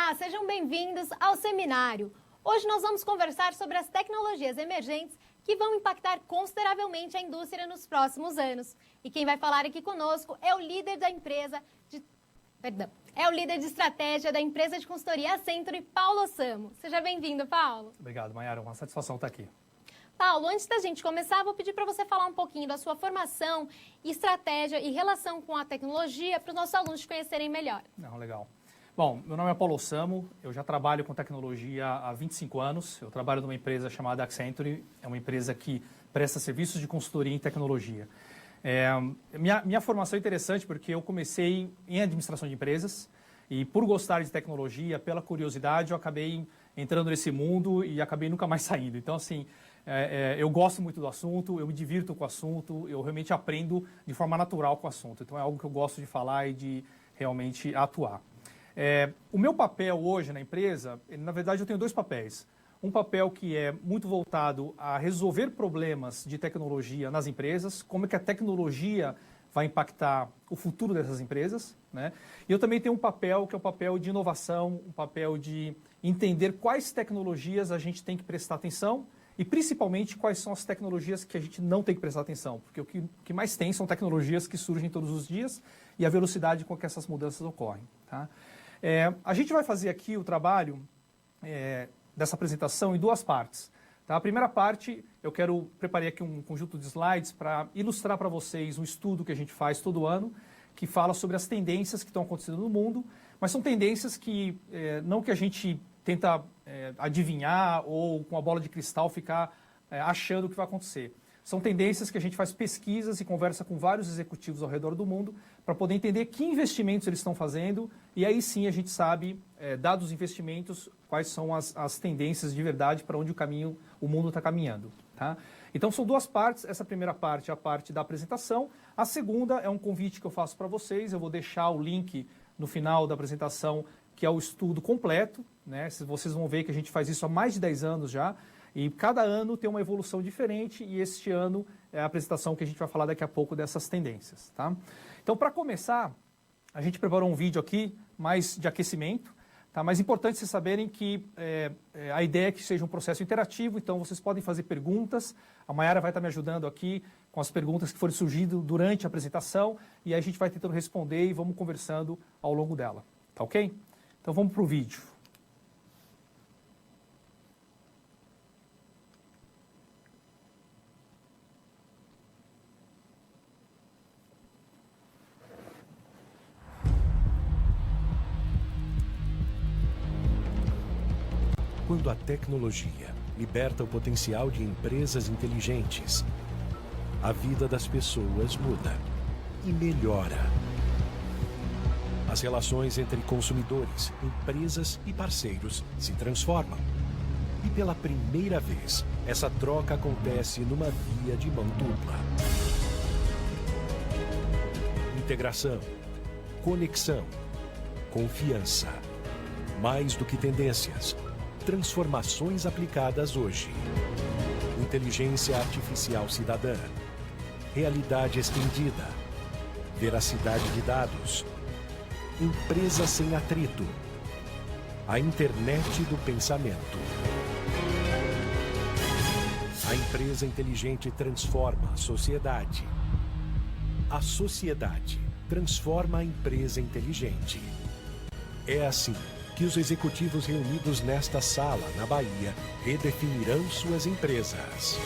Olá, sejam bem-vindos ao seminário. Hoje nós vamos conversar sobre as tecnologias emergentes que vão impactar consideravelmente a indústria nos próximos anos. E quem vai falar aqui conosco é o líder de estratégia da empresa de consultoria Accenture, Paulo Ossamo. Seja bem-vindo, Paulo. Obrigado, Mayara. Uma satisfação estar aqui. Paulo, antes da gente começar, vou pedir para você falar um pouquinho da sua formação, estratégia e relação com a tecnologia para os nossos alunos te conhecerem melhor. Não, legal. Bom, meu nome é Paulo Ossamo, eu já trabalho com tecnologia há 25 anos. Eu trabalho numa empresa chamada Accenture, é uma empresa que presta serviços de consultoria em tecnologia. Minha formação é interessante porque eu comecei em administração de empresas e por gostar de tecnologia, pela curiosidade, eu acabei entrando nesse mundo e acabei nunca mais saindo. Então, assim, eu gosto muito do assunto, eu me divirto com o assunto, eu realmente aprendo de forma natural com o assunto. Então, é algo que eu gosto de falar e de realmente atuar. O meu papel hoje na empresa, na verdade, eu tenho dois papéis. Um papel que é muito voltado a resolver problemas de tecnologia nas empresas, como é que a tecnologia vai impactar o futuro dessas empresas, né? E eu também tenho um papel que é o papel de inovação, um papel de entender quais tecnologias a gente tem que prestar atenção e principalmente quais são as tecnologias que a gente não tem que prestar atenção, porque o que mais tem são tecnologias que surgem todos os dias e a velocidade com que essas mudanças ocorrem, tá? A gente vai fazer aqui o trabalho dessa apresentação em duas partes. Tá? A primeira parte, preparei aqui um conjunto de slides para ilustrar para vocês um estudo que a gente faz todo ano, que fala sobre as tendências que estão acontecendo no mundo, mas são tendências que não que a gente tenta adivinhar ou com a bola de cristal ficar achando o que vai acontecer. São tendências que a gente faz pesquisas e conversa com vários executivos ao redor do mundo para poder entender que investimentos eles estão fazendo e aí sim a gente sabe, dados os investimentos, quais são as tendências de verdade para onde o mundo está caminhando. Tá? Então são duas partes, essa primeira parte é a parte da apresentação, a segunda é um convite que eu faço para vocês, eu vou deixar o link no final da apresentação, que é o estudo completo, né? Vocês vão ver que a gente faz isso há mais de 10 anos já, e cada ano tem uma evolução diferente e este ano é a apresentação que a gente vai falar daqui a pouco dessas tendências. Tá? Então, para começar, a gente preparou um vídeo aqui mais de aquecimento, tá? Mas é importante vocês saberem que a ideia é que seja um processo interativo, então vocês podem fazer perguntas, a Mayara vai estar me ajudando aqui com as perguntas que forem surgindo durante a apresentação e aí a gente vai tentando responder e vamos conversando ao longo dela. Tá ok? Então vamos para o vídeo. Quando a tecnologia liberta o potencial de empresas inteligentes, a vida das pessoas muda e melhora. As relações entre consumidores, empresas e parceiros se transformam. E pela primeira vez, essa troca acontece numa via de mão dupla. Integração, conexão, confiança. Mais do que tendências, transformações aplicadas hoje. Inteligência artificial cidadã, realidade estendida, veracidade de dados, empresa sem atrito, a internet do pensamento. A empresa inteligente transforma a sociedade. A sociedade transforma a empresa inteligente. É assim que os executivos reunidos nesta sala, na Bahia, redefinirão suas empresas.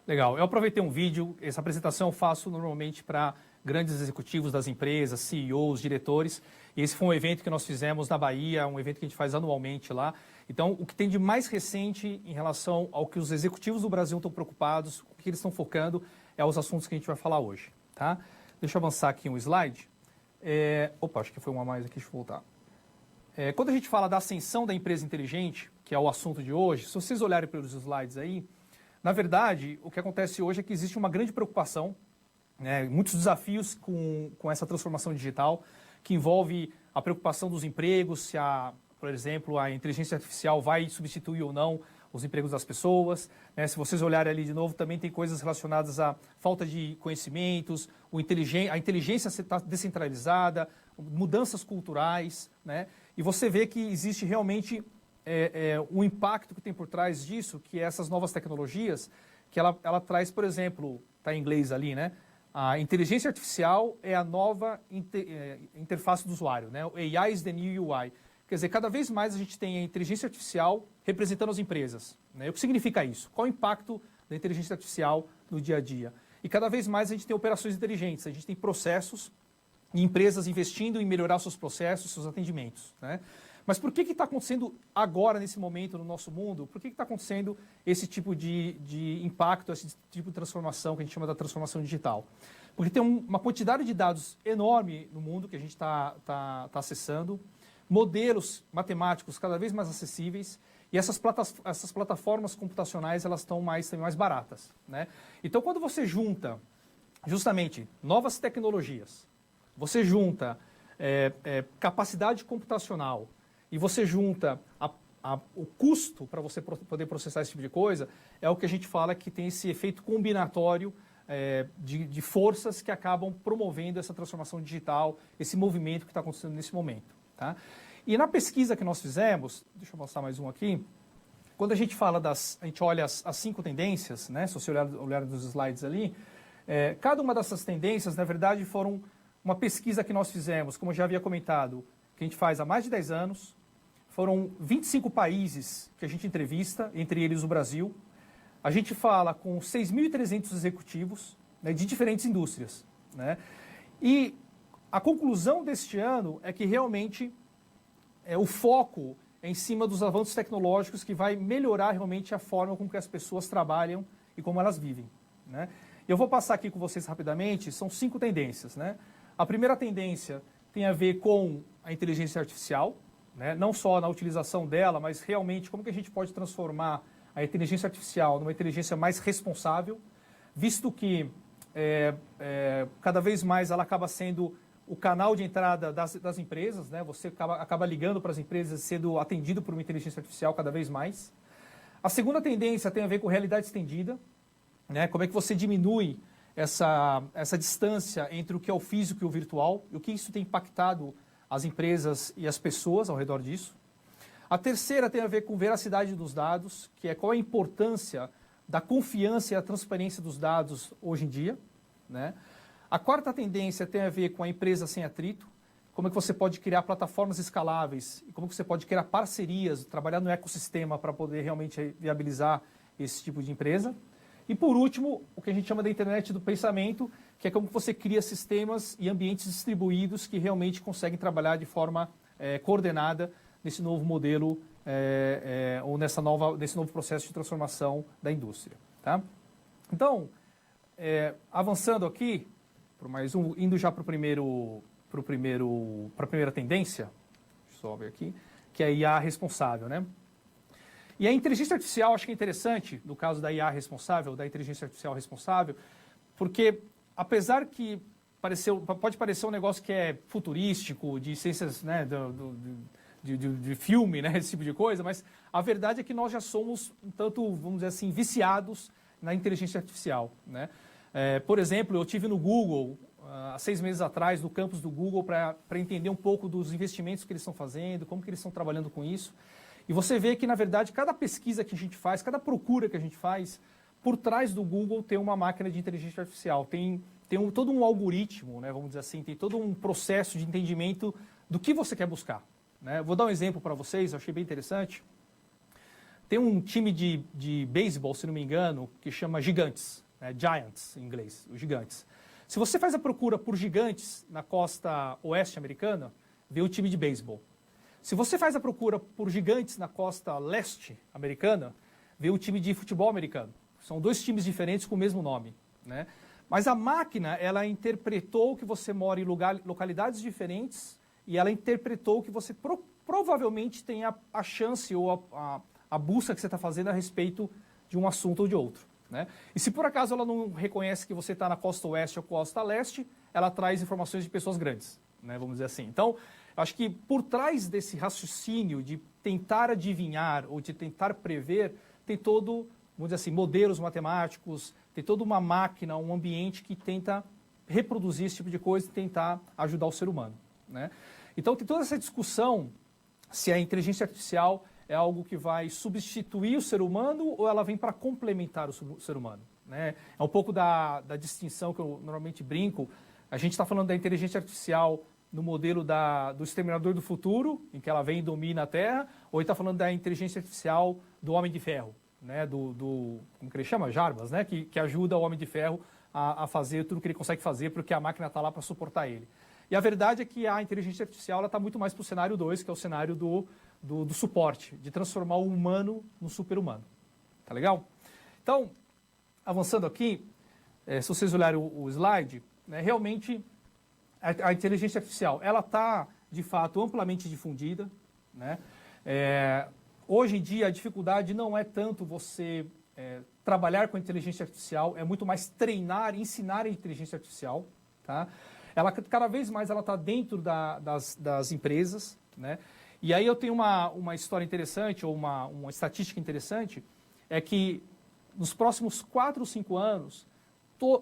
Legal, eu aproveitei um vídeo, essa apresentação eu faço normalmente para grandes executivos das empresas, CEOs, diretores, e esse foi um evento que nós fizemos na Bahia, um evento que a gente faz anualmente lá. Então, o que tem de mais recente em relação ao que os executivos do Brasil estão preocupados, o que eles estão focando, é os assuntos que a gente vai falar hoje. Tá? Deixa eu avançar aqui um slide. Acho que foi uma a mais aqui, deixa eu voltar. Quando a gente fala da ascensão da empresa inteligente, que é o assunto de hoje, se vocês olharem pelos slides aí, na verdade, o que acontece hoje é que existe uma grande preocupação, né, muitos desafios com essa transformação digital, que envolve a preocupação dos empregos, se por exemplo, a inteligência artificial vai substituir ou não os empregos das pessoas. Né? Se vocês olharem ali de novo, também tem coisas relacionadas à falta de conhecimentos, a inteligência descentralizada, mudanças culturais. Né? E você vê que existe realmente um impacto que tem por trás disso, que é essas novas tecnologias, que ela traz, por exemplo, está em inglês ali, né? A inteligência artificial é a nova interface do usuário, né? O AI is the new UI. Quer dizer, cada vez mais a gente tem a inteligência artificial representando as empresas. Né? O que significa isso? Qual o impacto da inteligência artificial no dia a dia? E cada vez mais a gente tem operações inteligentes, a gente tem processos e empresas investindo em melhorar seus processos, seus atendimentos. Né? Mas por que está acontecendo agora, nesse momento, no nosso mundo? Por que está acontecendo esse tipo de impacto, esse tipo de transformação que a gente chama da transformação digital? Porque tem uma quantidade de dados enorme no mundo que a gente está acessando, modelos matemáticos cada vez mais acessíveis, e essas plataformas computacionais elas estão também mais baratas. Né? Então, quando você junta justamente novas tecnologias, você junta capacidade computacional, e você junta o custo para você poder processar esse tipo de coisa, é o que a gente fala que tem esse efeito combinatório de forças que acabam promovendo essa transformação digital, esse movimento que está acontecendo nesse momento. Tá? E na pesquisa que nós fizemos, deixa eu mostrar mais um aqui, quando a gente fala a gente olha as 5 tendências, né, se você olhar nos slides ali, cada uma dessas tendências, na verdade, foram uma pesquisa que nós fizemos, como eu já havia comentado, que a gente faz há mais de 10 anos, foram 25 países que a gente entrevista, entre eles o Brasil. A gente fala com 6.300 executivos, né, de diferentes indústrias. Né? E a conclusão deste ano é que realmente o foco é em cima dos avanços tecnológicos que vai melhorar realmente a forma com que as pessoas trabalham e como elas vivem. Né? Eu vou passar aqui com vocês rapidamente, são 5 tendências. Né? A primeira tendência tem a ver com a inteligência artificial, né? Não só na utilização dela, mas realmente como que a gente pode transformar a inteligência artificial numa inteligência mais responsável, visto que cada vez mais ela acaba sendo o canal de entrada das empresas, né? Você acaba ligando para as empresas, sendo atendido por uma inteligência artificial cada vez mais. A segunda tendência tem a ver com realidade estendida, né? Como é que você diminui essa distância entre o que é o físico e o virtual, e o que isso tem impactado as empresas e as pessoas ao redor disso. A terceira tem a ver com veracidade dos dados, que é qual a importância da confiança e a transparência dos dados hoje em dia. Né? A quarta tendência tem a ver com a empresa sem atrito, como é que você pode criar plataformas escaláveis e como que você pode criar parcerias, trabalhar no ecossistema para poder realmente viabilizar esse tipo de empresa. E por último, o que a gente chama da internet do pensamento, que é como você cria sistemas e ambientes distribuídos que realmente conseguem trabalhar de forma coordenada nesse novo modelo ou nesse novo processo de transformação da indústria. Tá? Então, avançando aqui, indo já para a primeira tendência, deixa eu só ver aqui, que é a IA responsável, né? E a inteligência artificial, acho que é interessante, no caso da IA responsável, da inteligência artificial responsável, porque apesar que pode parecer um negócio que é futurístico, de ciências, né, de filme, né, esse tipo de coisa, mas a verdade é que nós já somos um tanto, vamos dizer assim, viciados na inteligência artificial. Né? Por exemplo, eu estive no Google, há 6 meses atrás, no campus do Google, para entender um pouco dos investimentos que eles estão fazendo, como que eles estão trabalhando com isso. E você vê que, na verdade, cada pesquisa que a gente faz, cada procura que a gente faz, por trás do Google tem uma máquina de inteligência artificial, tem todo um algoritmo, né, vamos dizer assim, tem todo um processo de entendimento do que você quer buscar. Né? Vou dar um exemplo para vocês, eu achei bem interessante. Tem um time de beisebol, se não me engano, que chama Gigantes, né? Giants em inglês, os Gigantes. Se você faz a procura por gigantes na costa oeste americana, vê o time de beisebol. Se você faz a procura por gigantes na costa leste americana, vê o time de futebol americano. São 2 times diferentes com o mesmo nome. Né? Mas a máquina, ela interpretou que você mora em localidades diferentes e ela interpretou que você provavelmente tem a chance ou a busca que você está fazendo a respeito de um assunto ou de outro. Né? E se por acaso ela não reconhece que você está na costa oeste ou costa leste, ela traz informações de pessoas grandes, né? Vamos dizer assim. Então, acho que por trás desse raciocínio de tentar adivinhar ou de tentar prever, tem todo, vamos dizer assim, modelos matemáticos, tem toda uma máquina, um ambiente que tenta reproduzir esse tipo de coisa e tentar ajudar o ser humano, né? Então, tem toda essa discussão se a inteligência artificial é algo que vai substituir o ser humano ou ela vem para complementar o ser humano, né? É um pouco da distinção que eu normalmente brinco. A gente está falando da inteligência artificial no modelo do Exterminador do Futuro, em que ela vem e domina a Terra, ou está falando da inteligência artificial do Homem de Ferro, né? Como que ele chama? Jarbas, né? Que ajuda o Homem de Ferro a fazer tudo o que ele consegue fazer, porque a máquina está lá para suportar ele. E a verdade é que a inteligência artificial está muito mais para o cenário 2, que é o cenário do suporte, de transformar o humano no super-humano. Tá legal? Então, avançando aqui, se vocês olharem o slide, né, realmente a inteligência artificial ela está, de fato, amplamente difundida, né? Hoje em dia, a dificuldade não é tanto você trabalhar com a inteligência artificial, é muito mais treinar, ensinar a inteligência artificial. Tá? Ela, cada vez mais ela está dentro das empresas, né? E aí eu tenho uma história interessante, ou uma estatística interessante, é que nos próximos 4 ou 5 anos,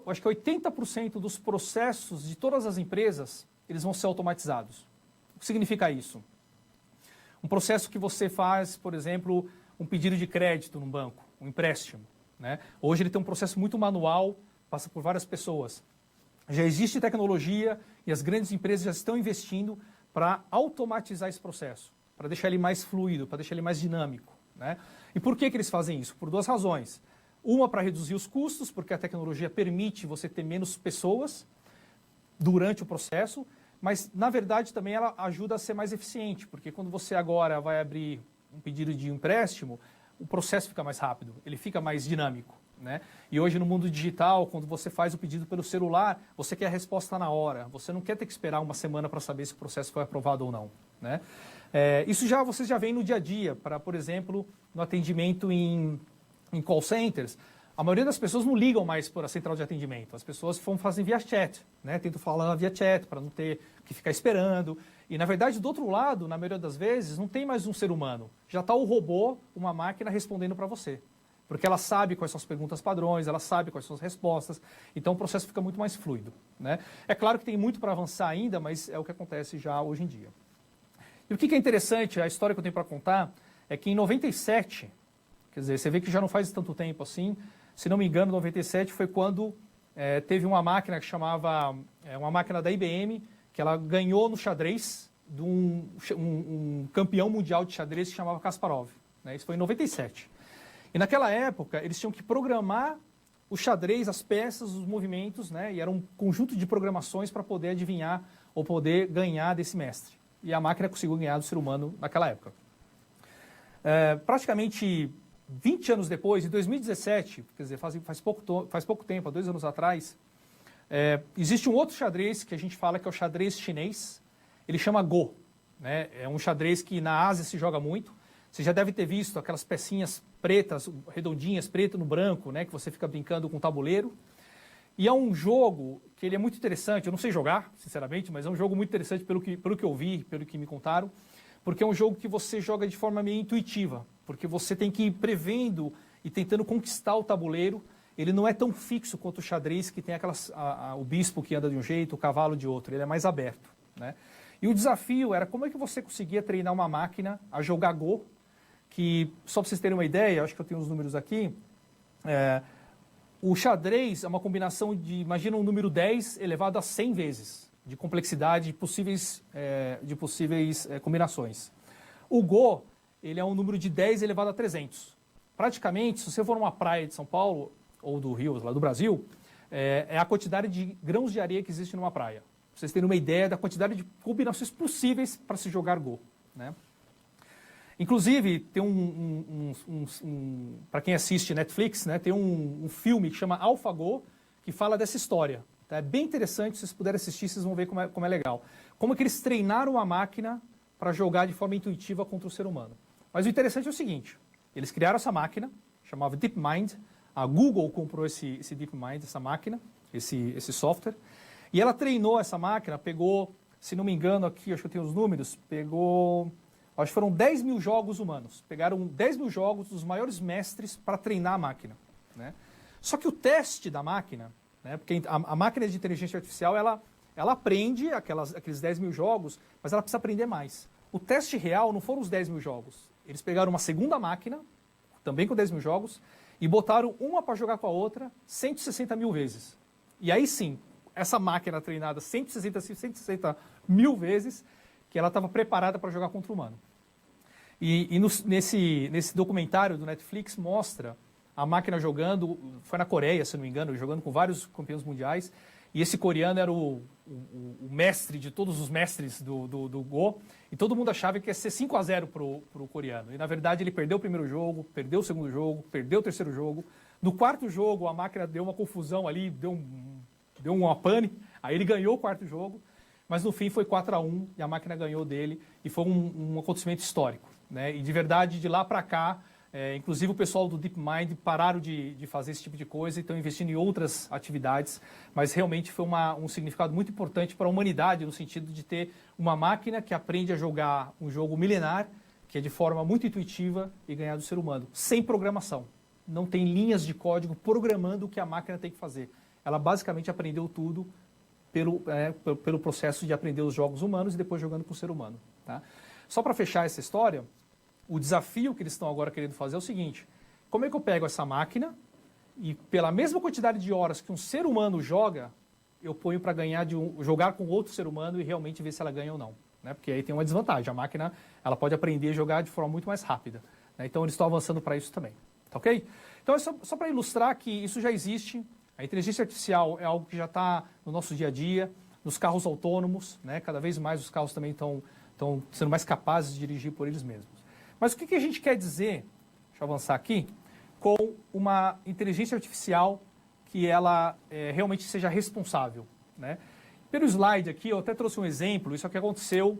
acho que 80% dos processos de todas as empresas, eles vão ser automatizados. O que significa isso? Um processo que você faz, por exemplo, um pedido de crédito num banco, um empréstimo, né? Hoje ele tem um processo muito manual, passa por várias pessoas. Já existe tecnologia e as grandes empresas já estão investindo para automatizar esse processo, para deixar ele mais fluido, para deixar ele mais dinâmico, né? E por que eles fazem isso? Por 2 razões. Uma, para reduzir os custos, porque a tecnologia permite você ter menos pessoas durante o processo, mas, na verdade, também ela ajuda a ser mais eficiente, porque quando você agora vai abrir um pedido de empréstimo, o processo fica mais rápido, ele fica mais dinâmico, né? E hoje, no mundo digital, quando você faz o pedido pelo celular, você quer a resposta na hora, você não quer ter que esperar uma semana para saber se o processo foi aprovado ou não, né? Isso vocês já veem no dia a dia, por exemplo, no atendimento em call centers. A maioria das pessoas não ligam mais para a central de atendimento. As pessoas fazem via chat, né? Tentam falar via chat para não ter que ficar esperando. E, na verdade, do outro lado, na maioria das vezes, não tem mais um ser humano. Já está o robô, uma máquina, respondendo para você. Porque ela sabe quais são as perguntas padrões, ela sabe quais são as respostas. Então, o processo fica muito mais fluido, né? É claro que tem muito para avançar ainda, mas é o que acontece já hoje em dia. E o que é interessante, a história que eu tenho para contar, é que em 97... Quer dizer, você vê que já não faz tanto tempo assim. Se não me engano, 97 foi quando teve uma máquina que chamava... uma máquina da IBM, que ela ganhou no xadrez de um campeão mundial de xadrez que chamava Kasparov, né? Isso foi em 97. E naquela época, eles tinham que programar o xadrez, as peças, os movimentos, né? E era um conjunto de programações para poder adivinhar ou poder ganhar desse mestre. E a máquina conseguiu ganhar do ser humano naquela época. Praticamente 20 anos depois, em 2017, quer dizer, faz pouco tempo, há 2 anos atrás, existe um outro xadrez que a gente fala que é o xadrez chinês. Ele chama Go, né? É um xadrez que na Ásia se joga muito. Você já deve ter visto aquelas pecinhas pretas, redondinhas, preto no branco, né? Que você fica brincando com o tabuleiro. E é um jogo que ele é muito interessante. Eu não sei jogar, sinceramente, mas é um jogo muito interessante pelo que eu vi, pelo que me contaram. Porque é um jogo que você joga de forma meio intuitiva, porque você tem que ir prevendo e tentando conquistar o tabuleiro. Ele não é tão fixo quanto o xadrez, que tem o bispo que anda de um jeito, o cavalo de outro. Ele é mais aberto, né? E o desafio era como é que você conseguia treinar uma máquina a jogar Go, que, só para vocês terem uma ideia, acho que eu tenho os números aqui, o xadrez é uma combinação de, imagina um número 10 elevado a 100 vezes, de complexidade de possíveis combinações. O Go, ele é um número de 10 elevado a 300. Praticamente, se você for numa praia de São Paulo, ou do Rio, lá do Brasil, é a quantidade de grãos de areia que existe numa praia. Pra vocês terem uma ideia da quantidade de combinações possíveis para se jogar Go, né? Inclusive, tem para quem assiste Netflix, né, tem um filme que chama AlphaGo, que fala dessa história. Tá? É bem interessante, se vocês puderem assistir, vocês vão ver como é legal. Como é que eles treinaram a máquina para jogar de forma intuitiva contra o ser humano. Mas o interessante é o seguinte, eles criaram essa máquina, chamava DeepMind, a Google comprou esse DeepMind, essa máquina, esse software, e ela treinou essa máquina, pegou, se não me engano aqui, acho que eu tenho os números, pegou... acho que foram 10 mil jogos humanos. Pegaram 10 mil jogos dos maiores mestres para treinar a máquina, né? Só que o teste da máquina, né, porque a máquina de inteligência artificial, ela aprende aqueles 10 mil jogos, mas ela precisa aprender mais. O teste real não foram os 10 mil jogos. Eles pegaram uma segunda máquina, também com 10 mil jogos, e botaram uma para jogar com a outra 160 mil vezes. E aí sim, essa máquina treinada 160 mil vezes, que ela estava preparada para jogar contra o humano. Nesse documentário do Netflix mostra a máquina jogando, foi na Coreia, se não me engano, jogando com vários campeões mundiais, e esse coreano era o mestre de todos os mestres do Go, e todo mundo achava que ia ser 5-0 para o coreano. E na verdade ele perdeu o primeiro jogo, perdeu o segundo jogo, perdeu o terceiro jogo. No quarto jogo a máquina deu uma confusão ali, deu uma pane, aí ele ganhou o quarto jogo, mas no fim foi 4-1 e a máquina ganhou dele, e foi um acontecimento histórico, né? E de verdade, de lá para cá, inclusive o pessoal do DeepMind pararam de fazer esse tipo de coisa e estão investindo em outras atividades, mas realmente foi um significado muito importante para a humanidade, no sentido de ter uma máquina que aprende a jogar um jogo milenar, que é de forma muito intuitiva, e ganhar do ser humano, sem programação. Não tem linhas de código programando o que a máquina tem que fazer. Ela basicamente aprendeu tudo pelo processo de aprender os jogos humanos e depois jogando com o ser humano, tá? Só para fechar essa história, o desafio que eles estão agora querendo fazer é o seguinte: como é que eu pego essa máquina e pela mesma quantidade de horas que um ser humano joga, eu ponho para jogar com outro ser humano e realmente ver se ela ganha ou não, né? Porque aí tem uma desvantagem, a máquina ela pode aprender a jogar de forma muito mais rápida, né? Então eles estão avançando para isso também, tá ok? Então é só para ilustrar que isso já existe, a inteligência artificial é algo que já está no nosso dia a dia, nos carros autônomos, né? Cada vez mais os carros também estão sendo mais capazes de dirigir por eles mesmos. Mas o que a gente quer dizer, deixa eu avançar aqui, com uma inteligência artificial que ela realmente seja responsável, né? Pelo slide aqui, eu até trouxe um exemplo, isso aqui aconteceu,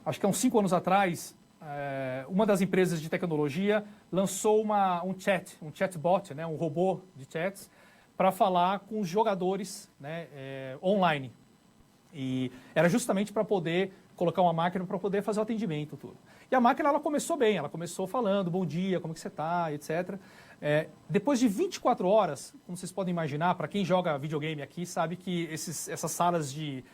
acho que há uns 5 anos atrás, uma das empresas de tecnologia lançou um chatbot, né, um robô de chats, para falar com os jogadores, né, online. E era justamente para poder colocar uma máquina para poder fazer o atendimento, tudo. E a máquina, ela começou bem, ela começou falando, bom dia, como que você está, etc. Depois de 24 horas, como vocês podem imaginar, para quem joga videogame aqui, sabe que essas salas de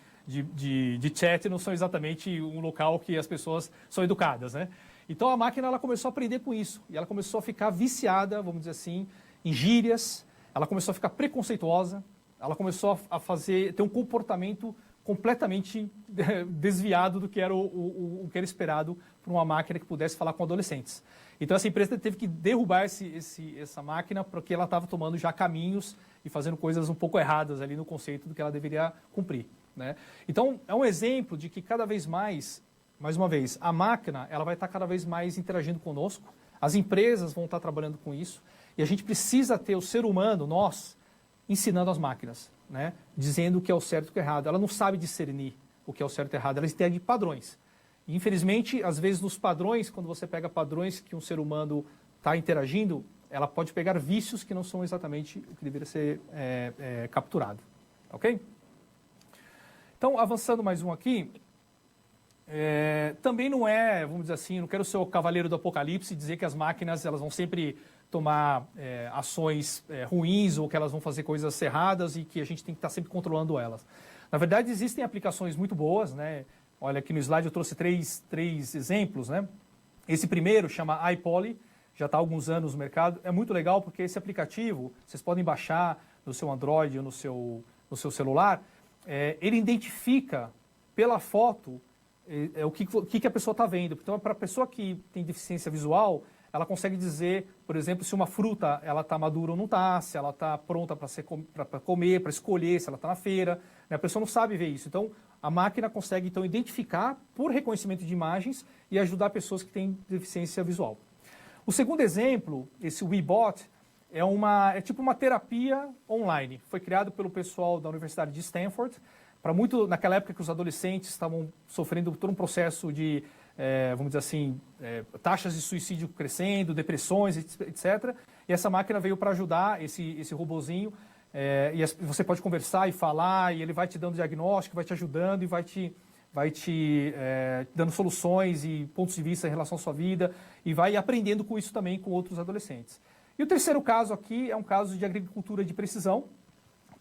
chat não são exatamente um local que as pessoas são educadas, né? Então a máquina, ela começou a aprender com isso, e ela começou a ficar viciada, vamos dizer assim, em gírias, ela começou a ficar preconceituosa, ela começou a ter um comportamento completamente desviado do que era o que era esperado por uma máquina que pudesse falar com adolescentes. Então essa empresa teve que derrubar essa máquina porque ela estava tomando já caminhos e fazendo coisas um pouco erradas ali no conceito do que ela deveria cumprir, né? Então é um exemplo de que cada vez mais uma vez, a máquina ela vai estar cada vez mais interagindo conosco, as empresas vão estar trabalhando com isso, e a gente precisa ter o ser humano, nós, ensinando as máquinas, né? Dizendo o que é o certo e o que é errado. Ela não sabe discernir o que é o certo e o errado, ela entende padrões. E, infelizmente, às vezes nos padrões, quando você pega padrões que um ser humano está interagindo, ela pode pegar vícios que não são exatamente o que deveria ser capturado. Ok? Então, avançando mais um aqui, também não vamos dizer assim, não quero ser o cavaleiro do apocalipse e dizer que as máquinas elas vão sempre tomar ações ruins ou que elas vão fazer coisas erradas e que a gente tem que estar sempre controlando elas. Na verdade, existem aplicações muito boas, né? Olha, aqui no slide eu trouxe três exemplos, né? Esse primeiro chama iPoly, já está há alguns anos no mercado. É muito legal porque esse aplicativo, vocês podem baixar no seu Android ou no seu celular, ele identifica pela foto o que a pessoa está vendo. Então, para a pessoa que tem deficiência visual, ela consegue dizer, por exemplo, se uma fruta ela está madura ou não está, se ela está pronta para comer, para escolher, se ela está na feira. Né? A pessoa não sabe ver isso. Então, a máquina consegue então identificar por reconhecimento de imagens e ajudar pessoas que têm deficiência visual. O segundo exemplo, esse WeBot, é tipo uma terapia online. Foi criado pelo pessoal da Universidade de Stanford, naquela época que os adolescentes estavam sofrendo todo um processo de, vamos dizer assim, taxas de suicídio crescendo, depressões, etc. E essa máquina veio para ajudar esse robozinho. E você pode conversar e falar, e ele vai te dando diagnóstico, vai te ajudando e vai te vai te dando soluções e pontos de vista em relação à sua vida e vai aprendendo com isso também com outros adolescentes. E o terceiro caso aqui é um caso de agricultura de precisão,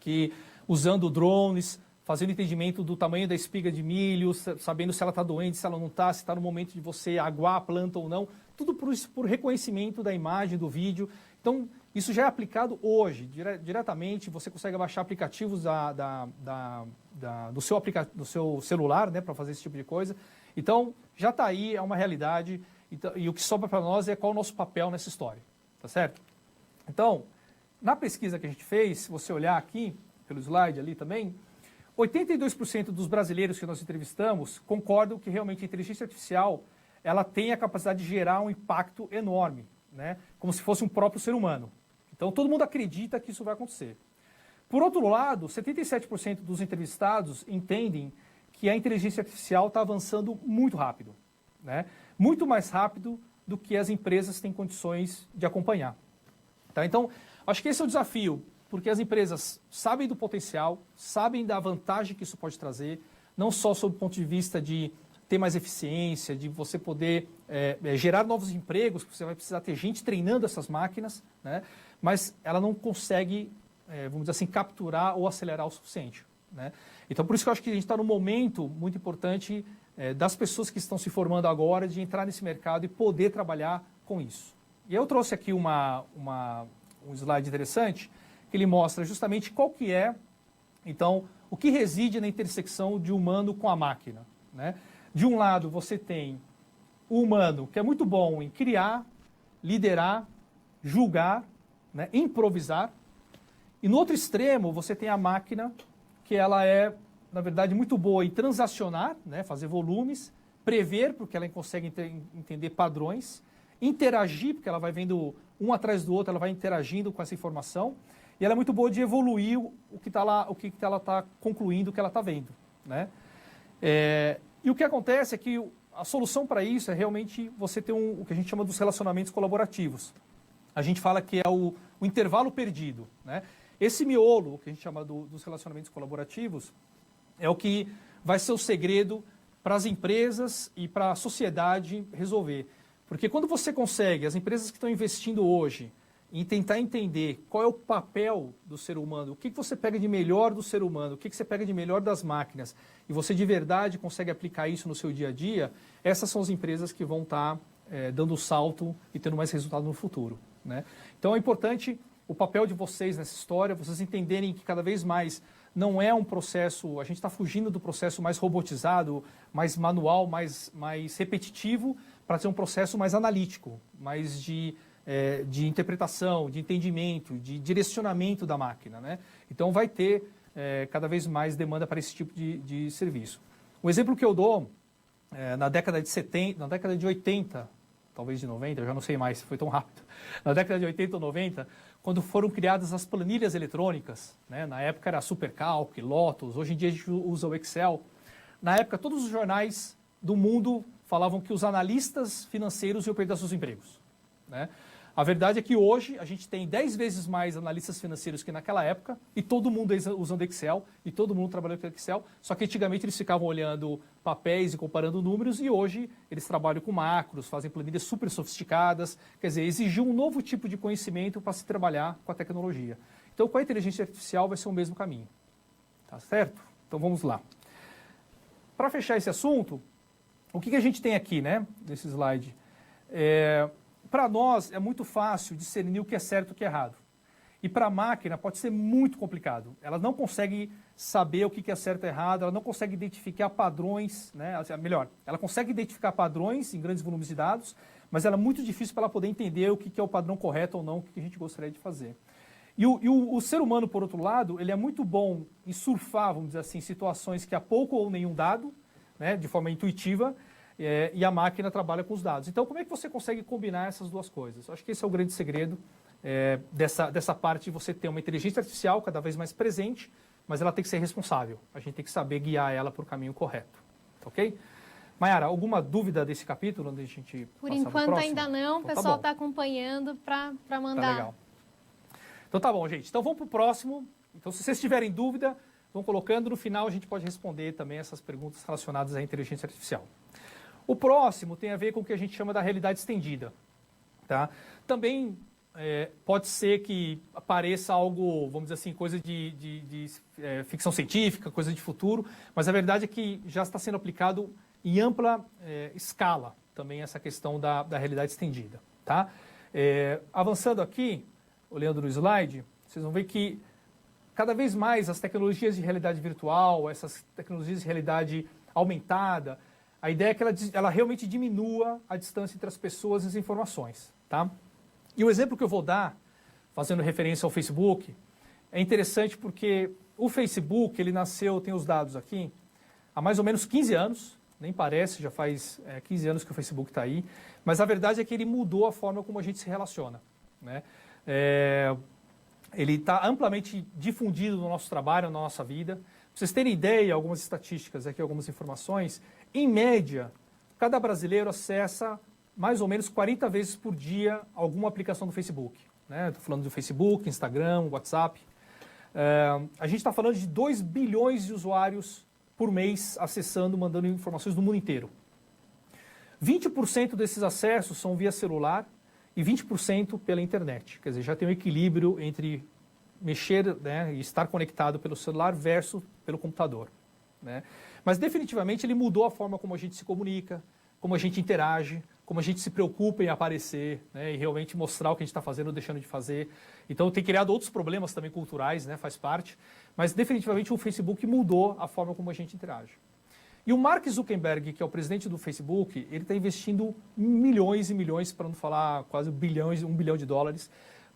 que usando drones, fazendo entendimento do tamanho da espiga de milho, sabendo se ela está doente, se ela não está, se está no momento de você aguar a planta ou não, tudo por reconhecimento da imagem, do vídeo. Então, isso já é aplicado hoje, diretamente, você consegue baixar aplicativos do seu celular, né, para fazer esse tipo de coisa. Então, já está aí, é uma realidade, e o que sobra para nós é qual é o nosso papel nessa história, tá certo? Então, na pesquisa que a gente fez, se você olhar aqui, pelo slide ali também, 82% dos brasileiros que nós entrevistamos concordam que realmente a inteligência artificial ela tem a capacidade de gerar um impacto enorme, né? Como se fosse um próprio ser humano. Então, todo mundo acredita que isso vai acontecer. Por outro lado, 77% dos entrevistados entendem que a inteligência artificial está avançando muito rápido, né? Muito mais rápido do que as empresas têm condições de acompanhar. Tá? Então, acho que esse é o desafio, porque as empresas sabem do potencial, sabem da vantagem que isso pode trazer, não só sob o ponto de vista de ter mais eficiência, de você poder gerar novos empregos, porque você vai precisar ter gente treinando essas máquinas, né? Mas ela não consegue, vamos dizer assim, capturar ou acelerar o suficiente, né? Então, por isso que eu acho que a gente está num momento muito importante das pessoas que estão se formando agora, de entrar nesse mercado e poder trabalhar com isso. E eu trouxe aqui um slide interessante, que ele mostra justamente qual que é, então, o que reside na intersecção de humano com a máquina, né? De um lado, você tem o humano, que é muito bom em criar, liderar, julgar, né, improvisar. E no outro extremo, você tem a máquina, que ela é, na verdade, muito boa em transacionar, né, fazer volumes, prever, porque ela consegue entender padrões, interagir, porque ela vai vendo um atrás do outro, ela vai interagindo com essa informação, e ela é muito boa de evoluir o que ela está concluindo, o que ela está vendo, né? E o que acontece é que a solução para isso é realmente você ter o que a gente chama dos relacionamentos colaborativos. A gente fala que é o intervalo perdido, né? Esse miolo, que a gente chama dos relacionamentos colaborativos, é o que vai ser o segredo para as empresas e para a sociedade resolver. Porque quando você consegue, as empresas que estão investindo hoje, em tentar entender qual é o papel do ser humano, o que você pega de melhor do ser humano, o que você pega de melhor das máquinas, e você de verdade consegue aplicar isso no seu dia a dia, essas são as empresas que vão estar dando o salto e tendo mais resultado no futuro, né? Então é importante o papel de vocês nessa história, vocês entenderem que cada vez mais não é um processo, a gente está fugindo do processo mais robotizado, mais manual, mais repetitivo, para ser um processo mais analítico, mais de interpretação, de entendimento, de direcionamento da máquina, né? Então vai ter cada vez mais demanda para esse tipo de serviço. Um exemplo que eu dou, na década de 70, na década de 80, talvez de 90, eu já não sei mais, foi tão rápido. Na década de 80 ou 90, quando foram criadas as planilhas eletrônicas, né? Na época era Supercalc, Lotus, hoje em dia a gente usa o Excel. Na época, todos os jornais do mundo falavam que os analistas financeiros iam perder seus empregos, né? A verdade é que hoje a gente tem 10 vezes mais analistas financeiros que naquela época, e todo mundo usando Excel, e todo mundo trabalhando com Excel, só que antigamente eles ficavam olhando papéis e comparando números, e hoje eles trabalham com macros, fazem planilhas super sofisticadas, quer dizer, exigiu um novo tipo de conhecimento para se trabalhar com a tecnologia. Então, com a inteligência artificial vai ser o mesmo caminho, tá certo? Então, vamos lá. Para fechar esse assunto, o que a gente tem aqui, né, nesse slide? Para nós é muito fácil discernir o que é certo e o que é errado. E para a máquina pode ser muito complicado. Ela não consegue saber o que é certo e errado, ela não consegue identificar padrões, né? Melhor, ela consegue identificar padrões em grandes volumes de dados, mas ela é muito difícil para ela poder entender o que é o padrão correto ou não, o que a gente gostaria de fazer. E o ser humano, por outro lado, ele é muito bom em surfar, vamos dizer assim, situações que há pouco ou nenhum dado, né, de forma intuitiva, e a máquina trabalha com os dados. Então, como é que você consegue combinar essas duas coisas? Eu acho que esse é o grande segredo dessa parte de você ter uma inteligência artificial cada vez mais presente, mas ela tem que ser responsável. A gente tem que saber guiar ela para o caminho correto. Ok? Mayara, alguma dúvida desse capítulo? Onde a gente Por enquanto ainda não, o então, pessoal está acompanhando para mandar. Tá legal. Então tá bom, gente. Então vamos para o próximo. Então, se vocês tiverem dúvida, vão colocando, no final a gente pode responder também essas perguntas relacionadas à inteligência artificial. O próximo tem a ver com o que a gente chama da realidade estendida. Tá? Também pode ser que apareça algo, vamos dizer assim, coisa de ficção científica, coisa de futuro, mas a verdade é que já está sendo aplicado em ampla escala também essa questão da realidade estendida. Tá? Avançando aqui, olhando no slide, vocês vão ver que cada vez mais as tecnologias de realidade virtual, essas tecnologias de realidade aumentada, a ideia é que ela realmente diminua a distância entre as pessoas e as informações. Tá? E o exemplo que eu vou dar, fazendo referência ao Facebook, é interessante porque o Facebook, ele nasceu, tem os dados aqui, há mais ou menos 15 anos, nem parece, já faz 15 anos que o Facebook está aí, mas a verdade é que ele mudou a forma como a gente se relaciona. Né? Ele está amplamente difundido no nosso trabalho, na nossa vida. Para vocês terem ideia, algumas estatísticas aqui, algumas informações, em média, cada brasileiro acessa mais ou menos 40 vezes por dia alguma aplicação do Facebook. Estou falando do Facebook, Instagram, WhatsApp. A gente está falando de 2 bilhões de usuários por mês acessando, mandando informações do mundo inteiro. 20% desses acessos são via celular e 20% pela internet. Quer dizer, já tem um equilíbrio entre mexer, né, e estar conectado pelo celular versus pelo computador. Né? Mas definitivamente ele mudou a forma como a gente se comunica, como a gente interage, como a gente se preocupa em aparecer, né, e realmente mostrar o que a gente está fazendo ou deixando de fazer. Então tem criado outros problemas também culturais, né, faz parte, mas definitivamente o Facebook mudou a forma como a gente interage. E o Mark Zuckerberg, que é o presidente do Facebook, ele está investindo milhões e milhões, para não falar quase bilhões, $1 bilhão,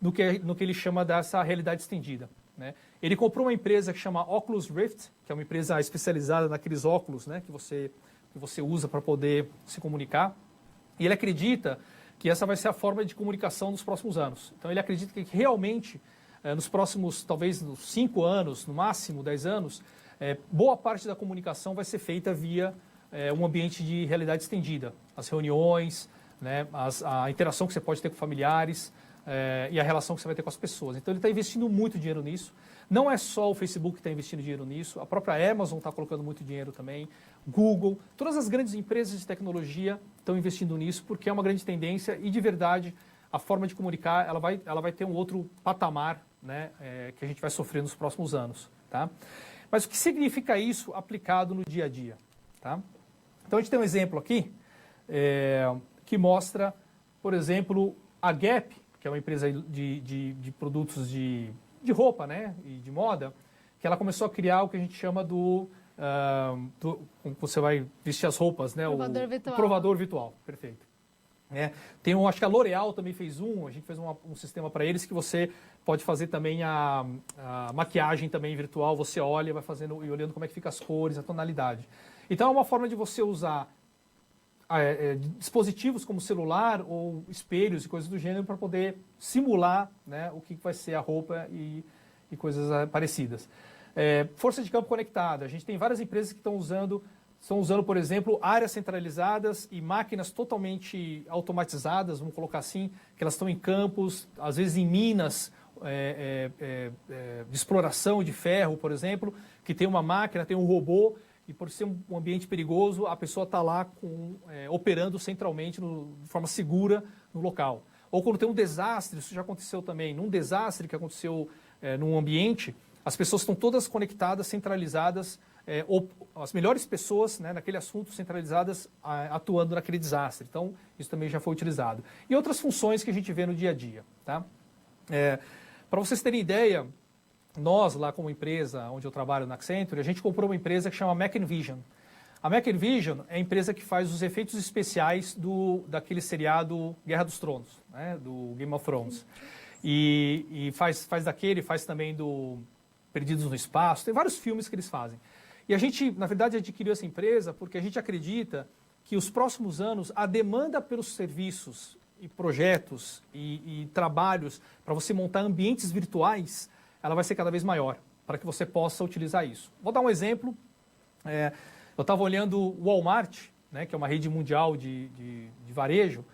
no que ele chama dessa realidade estendida. Né? Ele comprou uma empresa que chama Oculus Rift, que é uma empresa especializada naqueles óculos, né, que você usa para poder se comunicar. E ele acredita que essa vai ser a forma de comunicação nos próximos anos. Então, ele acredita que realmente, nos próximos, talvez, 5 anos, no máximo 10 anos, boa parte da comunicação vai ser feita via um ambiente de realidade estendida. As reuniões, né, a interação que você pode ter com familiares e a relação que você vai ter com as pessoas. Então, ele está investindo muito dinheiro nisso. Não é só o Facebook que está investindo dinheiro nisso, a própria Amazon está colocando muito dinheiro também, Google, todas as grandes empresas de tecnologia estão investindo nisso porque é uma grande tendência e, de verdade, a forma de comunicar ela vai ter um outro patamar, né, que a gente vai sofrer nos próximos anos. Tá? Mas o que significa isso aplicado no dia a dia? Tá? Então, a gente tem um exemplo aqui que mostra, por exemplo, a Gap, que é uma empresa de produtos de roupa, né, e de moda, que ela começou a criar o que a gente chama como você vai vestir as roupas, né, provador virtual. O provador virtual, perfeito. Acho que a L'Oréal também fez a gente fez um sistema para eles que você pode fazer também a maquiagem também virtual, você olha, vai fazendo e olhando como é que fica as cores, a tonalidade. Então é uma forma de você usar dispositivos como celular ou espelhos e coisas do gênero para poder simular, né, o que vai ser a roupa e coisas parecidas. Força de campo conectada. A gente tem várias empresas que estão usando, por exemplo, áreas centralizadas e máquinas totalmente automatizadas, vamos colocar assim, que elas estão em campos, às vezes em minas de exploração de ferro, por exemplo, que tem uma máquina, tem um robô, e por ser um ambiente perigoso, a pessoa está lá operando centralmente, de forma segura, no local. Ou quando tem um desastre, isso já aconteceu também, num desastre que aconteceu num ambiente, as pessoas estão todas conectadas, centralizadas, ou as melhores pessoas, né, naquele assunto centralizadas atuando naquele desastre. Então, isso também já foi utilizado. E outras funções que a gente vê no dia a dia. Tá? Para vocês terem ideia, nós, lá como empresa onde eu trabalho na Accenture, a gente comprou uma empresa que chama Mac Envision. A Mac Envision é a empresa que faz os efeitos especiais daquele seriado Guerra dos Tronos, né, do Game of Thrones. E faz também do Perdidos no Espaço, tem vários filmes que eles fazem. E a gente, na verdade, adquiriu essa empresa porque a gente acredita que os próximos anos a demanda pelos serviços e projetos e trabalhos para você montar ambientes virtuais, ela vai ser cada vez maior, para que você possa utilizar isso. Vou dar um exemplo. Eu estava olhando o Walmart, né, que é uma rede mundial de varejo.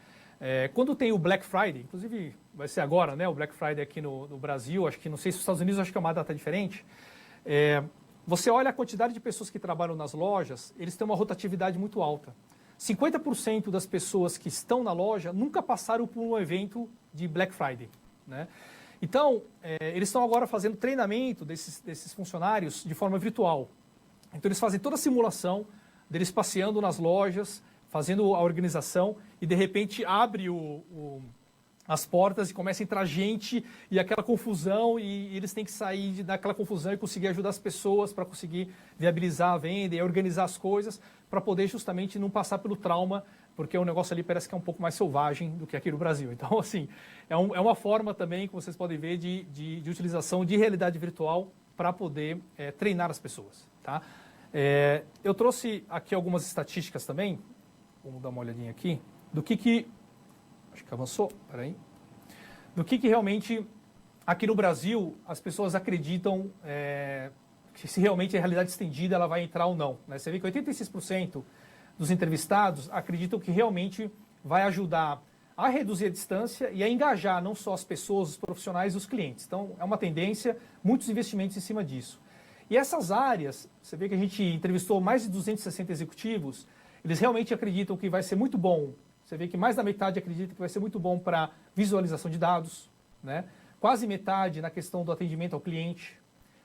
Quando tem o Black Friday, inclusive vai ser agora, né, o Black Friday aqui no Brasil, acho que não sei se nos Estados Unidos acho que é uma data diferente. você olha a quantidade de pessoas que trabalham nas lojas, eles têm uma rotatividade muito alta. 50% das pessoas que estão na loja nunca passaram por um evento de Black Friday, né? Então, eles estão agora fazendo treinamento desses funcionários de forma virtual. Então, eles fazem toda a simulação deles passeando nas lojas, fazendo a organização e, de repente, abre as portas e começa a entrar gente e aquela confusão e eles têm que sair daquela confusão e conseguir ajudar as pessoas para conseguir viabilizar a venda e organizar as coisas para poder justamente não passar pelo trauma, porque o negócio ali parece que é um pouco mais selvagem do que aqui no Brasil. Então, assim, é uma forma também, que vocês podem ver, de utilização de realidade virtual para poder treinar as pessoas, tá? Eu trouxe aqui algumas estatísticas também, vamos dar uma olhadinha aqui, do que acho que avançou, peraí, do que realmente aqui no Brasil as pessoas acreditam que se realmente a realidade estendida ela vai entrar ou não, né? Você vê que 86% dos entrevistados acreditam que realmente vai ajudar a reduzir a distância e a engajar não só as pessoas, os profissionais e os clientes. Então, é uma tendência, muitos investimentos em cima disso. E essas áreas, você vê que a gente entrevistou mais de 260 executivos, eles realmente acreditam que vai ser muito bom. Você vê que mais da metade acredita que vai ser muito bom para visualização de dados, né? Quase metade na questão do atendimento ao cliente,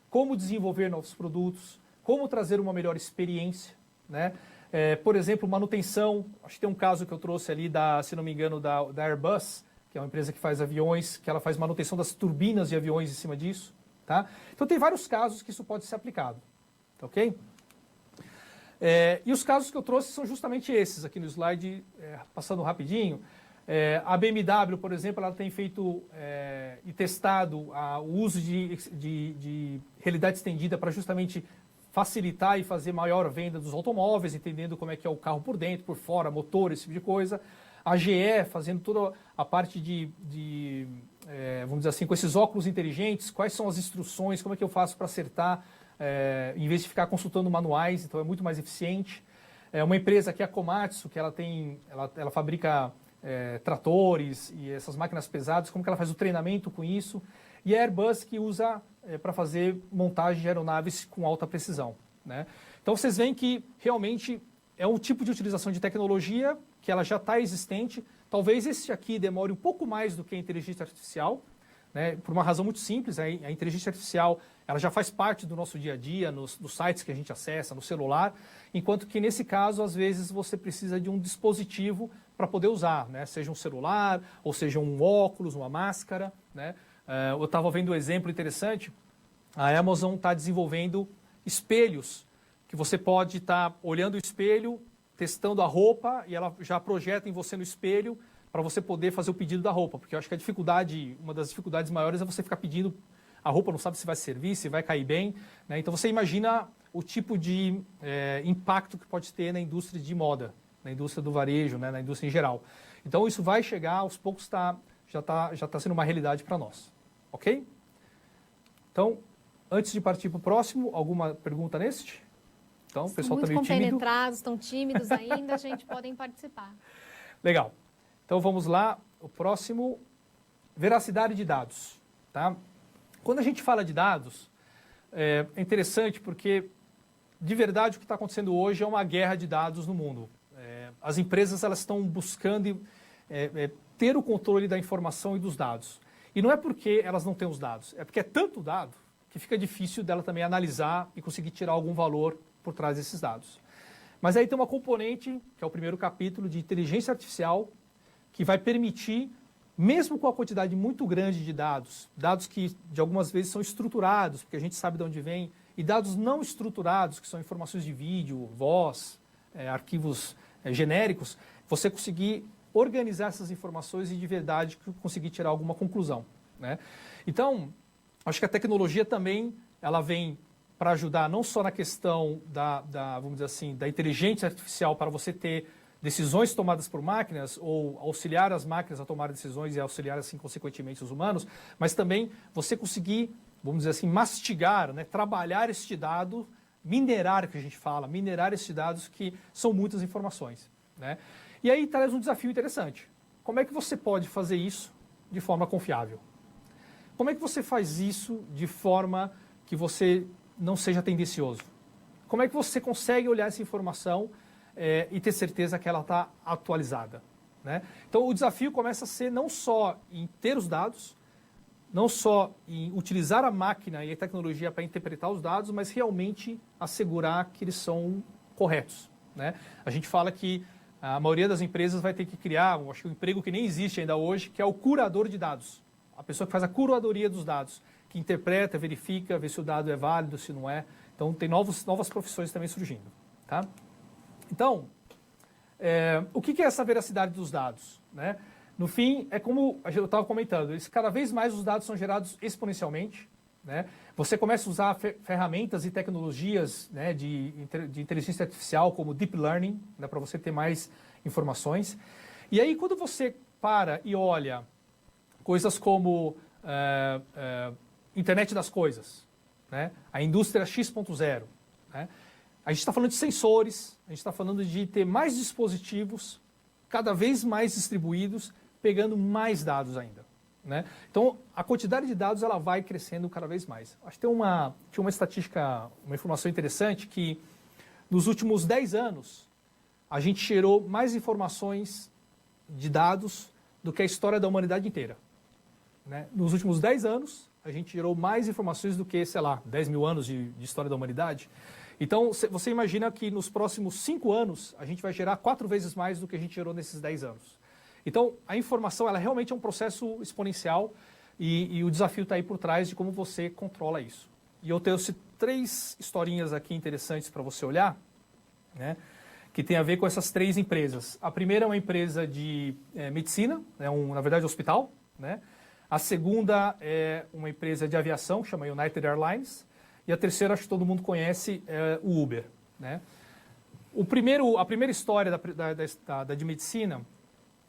como desenvolver novos produtos, como trazer uma melhor experiência, né? Por exemplo, manutenção. Acho que tem um caso que eu trouxe ali, se não me engano, da Airbus, que é uma empresa que faz aviões, que ela faz manutenção das turbinas de aviões em cima disso. Tá? Então, tem vários casos que isso pode ser aplicado. Tá, ok? E os casos que eu trouxe são justamente esses aqui no slide, passando rapidinho. A BMW, por exemplo, ela tem feito e testado o uso de realidade estendida para justamente facilitar e fazer maior venda dos automóveis, entendendo como é que é o carro por dentro, por fora, motor, esse tipo de coisa. A GE fazendo toda a parte vamos dizer assim, com esses óculos inteligentes, quais são as instruções, como é que eu faço para acertar, em vez de ficar consultando manuais, então é muito mais eficiente. Uma empresa que é a Komatsu, que ela fabrica tratores e essas máquinas pesadas, como que ela faz o treinamento com isso. E a Airbus, que usa para fazer montagem de aeronaves com alta precisão, né? Então vocês veem que realmente é um tipo de utilização de tecnologia que ela já está existente. Talvez esse aqui demore um pouco mais do que a inteligência artificial, né? Por uma razão muito simples. A inteligência artificial ela já faz parte do nosso dia a dia, nos sites que a gente acessa, no celular, enquanto que nesse caso, às vezes, você precisa de um dispositivo para poder usar, né? Seja um celular, ou seja um óculos, uma máscara, né? Eu estava vendo um exemplo interessante. A Amazon está desenvolvendo espelhos que você pode estar olhando o espelho, testando a roupa e ela já projeta em você no espelho para você poder fazer o pedido da roupa. Porque eu acho que uma das dificuldades maiores é você ficar pedindo a roupa, não sabe se vai servir, se vai cair bem, né? Então você imagina o tipo de impacto que pode ter na indústria de moda, na indústria do varejo, né? Na indústria em geral. Então isso vai chegar, aos poucos já está sendo uma realidade para nós. Ok? Então, antes de partir para o próximo, alguma pergunta neste? Então, o pessoal está meio tímido. Muito compenetrados, estão tímidos ainda, a gente podem participar. Legal. Então, vamos lá. O próximo, veracidade de dados. Tá? Quando a gente fala de dados, é interessante porque, de verdade, o que está acontecendo hoje é uma guerra de dados no mundo. As empresas elas estão buscando ter o controle da informação e dos dados. E não é porque elas não têm os dados, é porque é tanto dado que fica difícil dela também analisar e conseguir tirar algum valor por trás desses dados. Mas aí tem uma componente, que é o primeiro capítulo, de inteligência artificial, que vai permitir, mesmo com a quantidade muito grande de dados que de algumas vezes são estruturados, porque a gente sabe de onde vem, e dados não estruturados, que são informações de vídeo, voz, arquivos genéricos, você conseguir organizar essas informações e de verdade conseguir tirar alguma conclusão, né? Então, acho que a tecnologia também ela vem para ajudar não só na questão vamos dizer assim, da inteligência artificial para você ter decisões tomadas por máquinas ou auxiliar as máquinas a tomar decisões e auxiliar assim consequentemente os humanos, mas também você conseguir, vamos dizer assim, mastigar, né, trabalhar este dado, minerar, que a gente fala, minerar estes dados que são muitas informações, né? E aí traz um desafio interessante. Como é que você pode fazer isso de forma confiável? Como é que você faz isso de forma que você não seja tendencioso? Como é que você consegue olhar essa informação e ter certeza que ela está atualizada, né? Então, o desafio começa a ser não só em ter os dados, não só em utilizar a máquina e a tecnologia para interpretar os dados, mas realmente assegurar que eles são corretos, né? A gente fala que a maioria das empresas vai ter que criar, acho que um emprego que nem existe ainda hoje, que é o curador de dados. A pessoa que faz a curadoria dos dados, que interpreta, verifica, vê se o dado é válido, se não é. Então, tem novas profissões também surgindo, tá? Então, o que é essa veracidade dos dados, né? No fim, é como eu estava comentando, cada vez mais os dados são gerados exponencialmente, né? Você começa a usar ferramentas e tecnologias, né, de inteligência artificial, como Deep Learning, né, para você ter mais informações. E aí, quando você para e olha coisas como Internet das Coisas, né, a indústria X.0, né, a gente está falando de sensores, a gente está falando de ter mais dispositivos, cada vez mais distribuídos, pegando mais dados ainda, né? Então, a quantidade de dados ela vai crescendo cada vez mais. Acho que tinha uma estatística, uma informação interessante, que nos últimos 10 anos, a gente gerou mais informações de dados do que a história da humanidade inteira, né? Nos últimos 10 anos, a gente gerou mais informações do que, sei lá, 10 mil anos de história da humanidade. Então, você imagina que nos próximos 5 anos, a gente vai gerar 4 vezes mais do que a gente gerou nesses 10 anos. Então, a informação, ela realmente é um processo exponencial e o desafio está aí por trás de como você controla isso. E eu trouxe 3 historinhas aqui interessantes para você olhar, né, que tem a ver com essas 3 empresas. A primeira é uma empresa de medicina, na verdade, hospital, né? A segunda é uma empresa de aviação, chama United Airlines. E a terceira, acho que todo mundo conhece, é o Uber, né? A primeira história da de medicina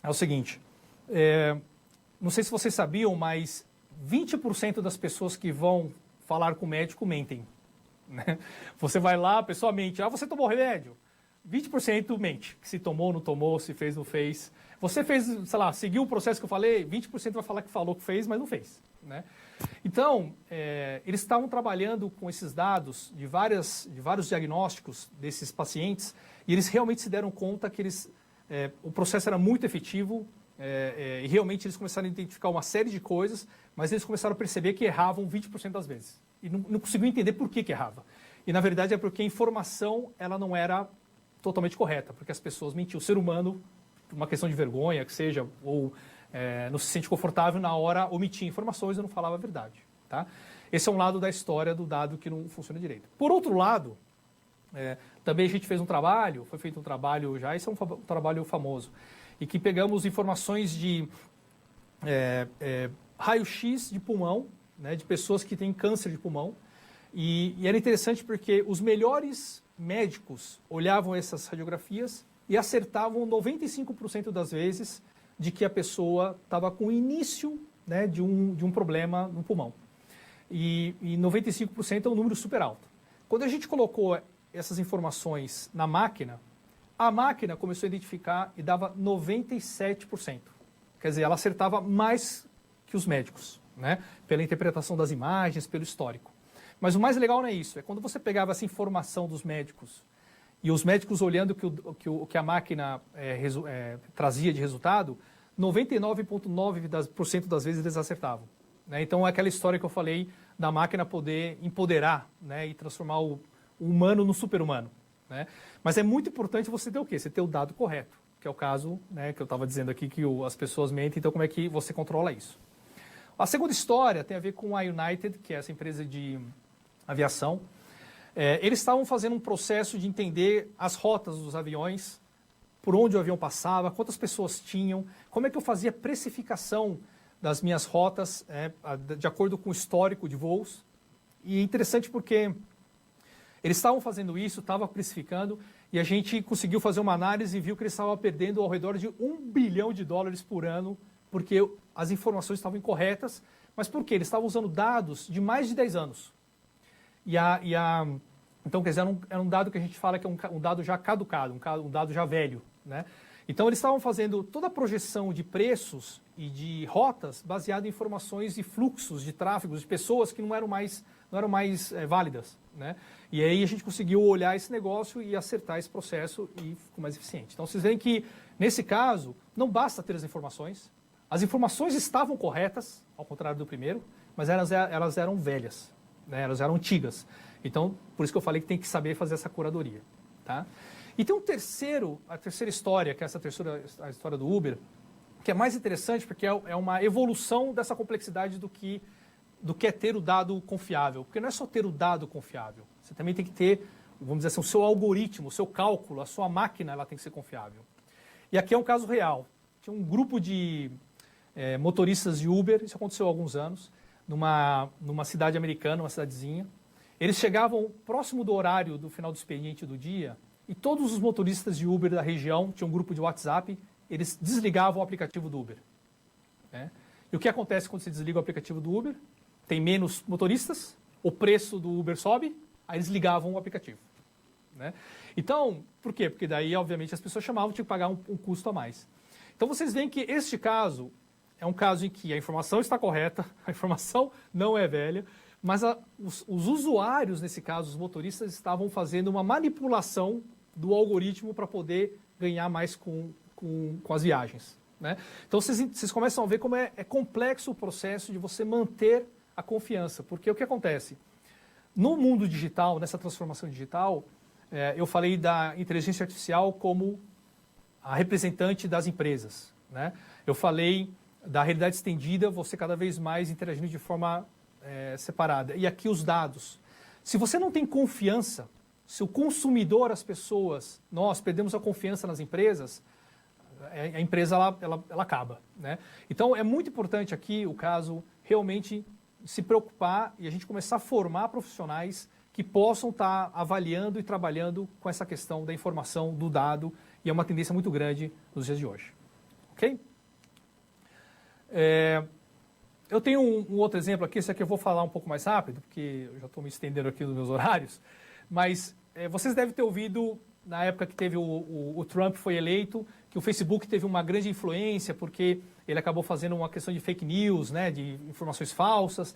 é o seguinte, não sei se vocês sabiam, mas 20% das pessoas que vão falar com o médico mentem, né? Você vai lá, a pessoa mente, você tomou remédio? 20% mente, que se tomou, não tomou, se fez, não fez. Você fez, sei lá, seguiu o processo que eu falei, 20% vai falar que falou que fez, mas não fez, né? Então, eles estavam trabalhando com esses dados de vários diagnósticos desses pacientes e eles realmente se deram conta que o processo era muito efetivo e realmente eles começaram a identificar uma série de coisas, mas eles começaram a perceber que erravam 20% das vezes. E não conseguiam entender por que errava. E, na verdade, é porque a informação ela não era totalmente correta, porque as pessoas mentiam. O ser humano, por uma questão de vergonha, que seja, ou não se sente confortável na hora, omitia informações e não falava a verdade, tá? Esse é um lado da história do dado que não funciona direito. Por outro lado, também a gente fez foi feito um trabalho já, esse é um trabalho famoso, e que pegamos informações de raio-x de pulmão, né, de pessoas que têm câncer de pulmão, e era interessante porque os melhores médicos olhavam essas radiografias e acertavam 95% das vezes de que a pessoa estava com o início, né, de um problema no pulmão. E 95% é um número super alto. Quando a gente colocou essas informações na máquina, a máquina começou a identificar e dava 97%. Quer dizer, ela acertava mais que os médicos, né, pela interpretação das imagens, pelo histórico. Mas o mais legal não é isso, é quando você pegava essa informação dos médicos e os médicos olhando o que a máquina trazia de resultado, 99,9% das vezes eles acertavam, né? Então, é aquela história que eu falei da máquina poder empoderar, né, e transformar o humano no super-humano, né? Mas é muito importante você ter o quê? Você ter o dado correto, que é o caso, né, que eu estava dizendo aqui, que as pessoas mentem, então como é que você controla isso? A segunda história tem a ver com a United, que é essa empresa de aviação. Eles estavam fazendo um processo de entender as rotas dos aviões, por onde o avião passava, quantas pessoas tinham, como é que eu fazia a precificação das minhas rotas de acordo com o histórico de voos. E é interessante porque eles estavam fazendo isso, estavam precificando, e a gente conseguiu fazer uma análise e viu que eles estavam perdendo ao redor de $1 bilhão por ano, porque as informações estavam incorretas. Mas por quê? Eles estavam usando dados de mais de 10 anos. Então, quer dizer, era um dado que a gente fala que é um dado já caducado, um dado já velho, né? Então, eles estavam fazendo toda a projeção de preços e de rotas baseado em informações e fluxos de tráfego de pessoas que não eram mais válidas, né? E aí a gente conseguiu olhar esse negócio e acertar esse processo e ficou mais eficiente. Então vocês veem que, nesse caso, não basta ter as informações estavam corretas, ao contrário do primeiro, mas elas eram velhas, né? Elas eram antigas. Então, por isso que eu falei que tem que saber fazer essa curadoria, tá? E tem a terceira história, que é a história do Uber, que é mais interessante porque é uma evolução dessa complexidade do que é ter o dado confiável. Porque não é só ter o dado confiável, você também tem que ter, vamos dizer assim, o seu algoritmo, o seu cálculo, a sua máquina, ela tem que ser confiável. E aqui é um caso real. Tinha um grupo de motoristas de Uber, isso aconteceu há alguns anos, numa cidade americana, uma cidadezinha. Eles chegavam próximo do horário do final do expediente do dia e todos os motoristas de Uber da região, tinham um grupo de WhatsApp, eles desligavam o aplicativo do Uber, né? E o que acontece quando você desliga o aplicativo do Uber? Tem menos motoristas, o preço do Uber sobe, aí eles ligavam o aplicativo, né? Então, por quê? Porque daí, obviamente, as pessoas chamavam, tinham que pagar um custo a mais. Então, vocês veem que este caso é um caso em que a informação está correta, a informação não é velha, mas os usuários, nesse caso, os motoristas, estavam fazendo uma manipulação do algoritmo para poder ganhar mais com as viagens, né? Então, vocês começam a ver como é complexo o processo de você manter a confiança. Porque o que acontece? No mundo digital, nessa transformação digital, eu falei da inteligência artificial como a representante das empresas, né? Eu falei da realidade estendida, você cada vez mais interagindo de forma separada. E aqui os dados. Se você não tem confiança, se o consumidor, as pessoas, nós perdemos a confiança nas empresas, a empresa ela acaba, né? Então é muito importante aqui o caso realmente se preocupar e a gente começar a formar profissionais que possam estar avaliando e trabalhando com essa questão da informação, do dado, e é uma tendência muito grande nos dias de hoje. Ok? Eu tenho um outro exemplo aqui, esse aqui eu vou falar um pouco mais rápido, porque eu já estou me estendendo aqui nos meus horários, mas vocês devem ter ouvido, na época que teve o Trump foi eleito, que o Facebook teve uma grande influência, porque ele acabou fazendo uma questão de fake news, né, de informações falsas.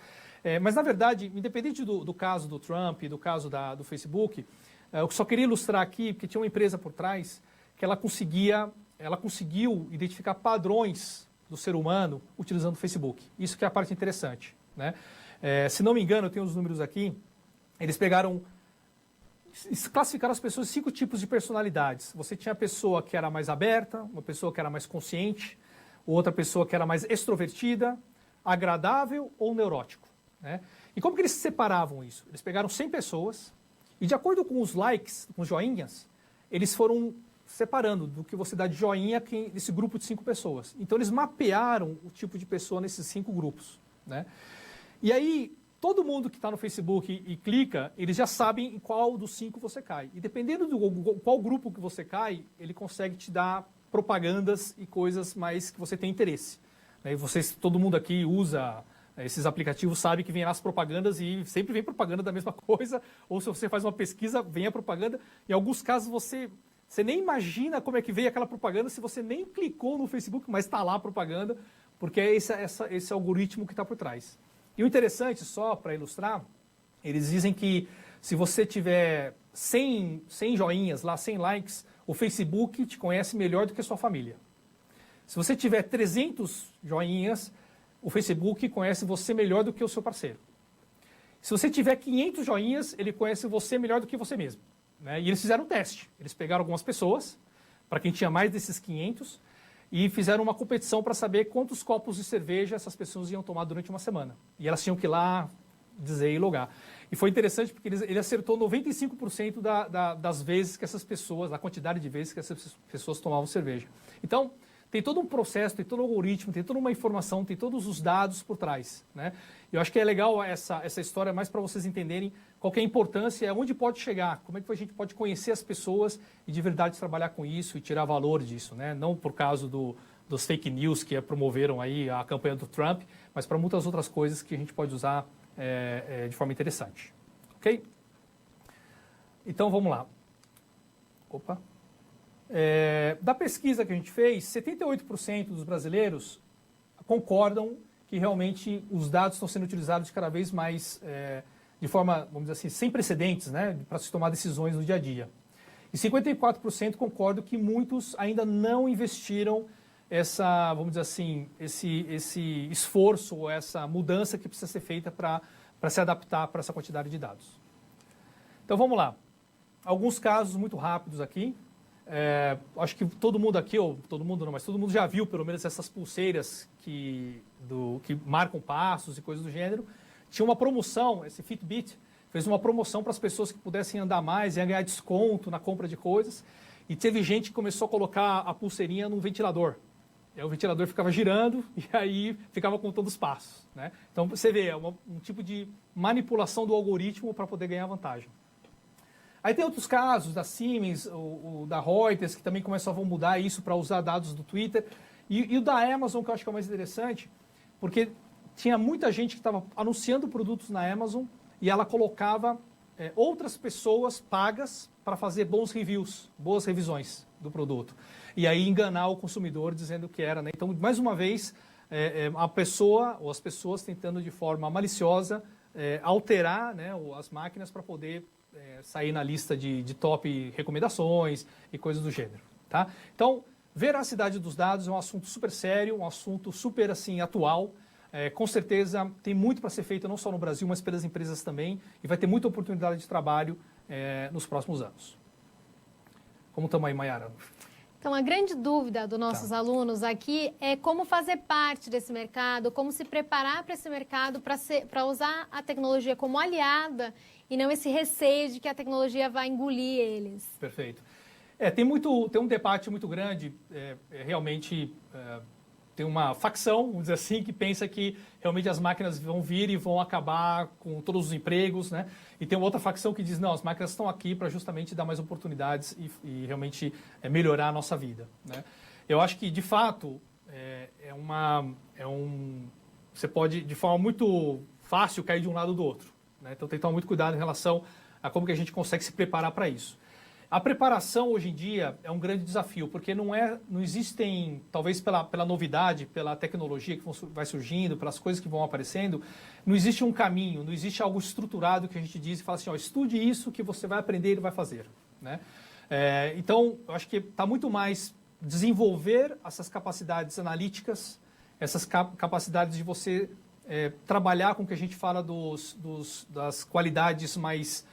Mas, na verdade, independente do caso do Trump e do caso do Facebook, eu só queria ilustrar aqui, porque tinha uma empresa por trás, que ela conseguiu identificar padrões do ser humano utilizando o Facebook. Isso que é a parte interessante, né? Se não me engano, eu tenho os números aqui, eles classificaram as pessoas em 5 tipos de personalidades. Você tinha a pessoa que era mais aberta, uma pessoa que era mais consciente, outra pessoa que era mais extrovertida, agradável ou neurótico, né? E como que eles separavam isso? Eles pegaram 100 pessoas e, de acordo com os likes, com os joinhas, eles foram separando do que você dá de joinha nesse grupo de 5 pessoas. Então, eles mapearam o tipo de pessoa nesses 5 grupos, né? E aí, todo mundo que está no Facebook e clica, eles já sabem em qual dos 5 você cai. E dependendo do qual grupo que você cai, ele consegue te dar propagandas e coisas mais que você tem interesse, né? E todo mundo aqui usa esses aplicativos, sabe que vem lá as propagandas e sempre vem propaganda da mesma coisa, ou se você faz uma pesquisa, vem a propaganda. Em alguns casos você nem imagina como é que veio aquela propaganda se você nem clicou no Facebook, mas está lá a propaganda, porque é esse algoritmo que está por trás. E o interessante, só para ilustrar, eles dizem que se você tiver 100 joinhas lá, 100 likes, o Facebook te conhece melhor do que a sua família. Se você tiver 300 joinhas, o Facebook conhece você melhor do que o seu parceiro. Se você tiver 500 joinhas, ele conhece você melhor do que você mesmo, né? E eles fizeram um teste. Eles pegaram algumas pessoas, para quem tinha mais desses 500, e fizeram uma competição para saber quantos copos de cerveja essas pessoas iam tomar durante uma semana. E elas tinham que ir lá dizer e logar. E foi interessante porque ele acertou 95% das vezes que essas pessoas, da quantidade de vezes que essas pessoas tomavam cerveja. Então, tem todo um processo, tem todo um algoritmo, tem toda uma informação, tem todos os dados por trás, né? Eu acho que é legal essa história mais para vocês entenderem qual que é a importância, onde pode chegar, como é que a gente pode conhecer as pessoas e de verdade trabalhar com isso e tirar valor disso, né? Não por causa dos fake news que promoveram aí a campanha do Trump, mas para muitas outras coisas que a gente pode usar de forma interessante. Ok? Então, vamos lá. Opa. Da pesquisa que a gente fez, 78% dos brasileiros concordam que realmente os dados estão sendo utilizados de cada vez mais de forma, vamos dizer assim, sem precedentes, né, para se tomar decisões no dia a dia. E 54% concordam que muitos ainda não investiram essa, vamos dizer assim, esse esforço, ou essa mudança que precisa ser feita para se adaptar para essa quantidade de dados. Então vamos lá. Alguns casos muito rápidos aqui. Acho que todo mundo aqui, ou todo mundo não, mas todo mundo já viu pelo menos essas pulseiras que marcam passos e coisas do gênero. Tinha uma promoção, esse Fitbit fez uma promoção para as pessoas que pudessem andar mais, ia ganhar desconto na compra de coisas. E teve gente que começou a colocar a pulseirinha no ventilador. E aí o ventilador ficava girando e aí ficava contando os passos, né? Então você vê, é um tipo de manipulação do algoritmo para poder ganhar vantagem. Aí tem outros casos da Siemens, da Reuters, que também começavam a mudar isso para usar dados do Twitter. E o da Amazon, que eu acho que é o mais interessante, porque tinha muita gente que estava anunciando produtos na Amazon e ela colocava outras pessoas pagas para fazer bons reviews, boas revisões do produto. E aí enganar o consumidor dizendo que era, né? Então, mais uma vez, a pessoa ou as pessoas tentando de forma maliciosa alterar, né, as máquinas para poder sair na lista de top recomendações e coisas do gênero. Tá? Então, veracidade dos dados é um assunto super sério, um assunto super assim, atual. Com certeza tem muito para ser feito, não só no Brasil, mas pelas empresas também. E vai ter muita oportunidade de trabalho nos próximos anos. Como estamos aí, Mayara? Então, a grande dúvida dos nossos alunos aqui é como fazer parte desse mercado, como se preparar para esse mercado, para usar a tecnologia como aliada e não esse receio de que a tecnologia vai engolir eles. Perfeito. Tem um debate muito grande, realmente tem uma facção, vamos dizer assim, que pensa que realmente as máquinas vão vir e vão acabar com todos os empregos, né? E tem uma outra facção que diz, não, as máquinas estão aqui para justamente dar mais oportunidades e realmente melhorar a nossa vida, né? Eu acho que, de fato, você pode, de forma muito fácil, cair de um lado ou do outro, né? Então tem que tomar muito cuidado em relação a como que a gente consegue se preparar para isso. A preparação, hoje em dia, é um grande desafio, porque não existem, talvez pela novidade, pela tecnologia que vai surgindo, pelas coisas que vão aparecendo, não existe um caminho, não existe algo estruturado que a gente diz e fala assim, ó, estude isso que você vai aprender e vai fazer, né? Então, eu acho que está muito mais desenvolver essas capacidades analíticas, essas capacidades de você trabalhar com o que a gente fala das qualidades mais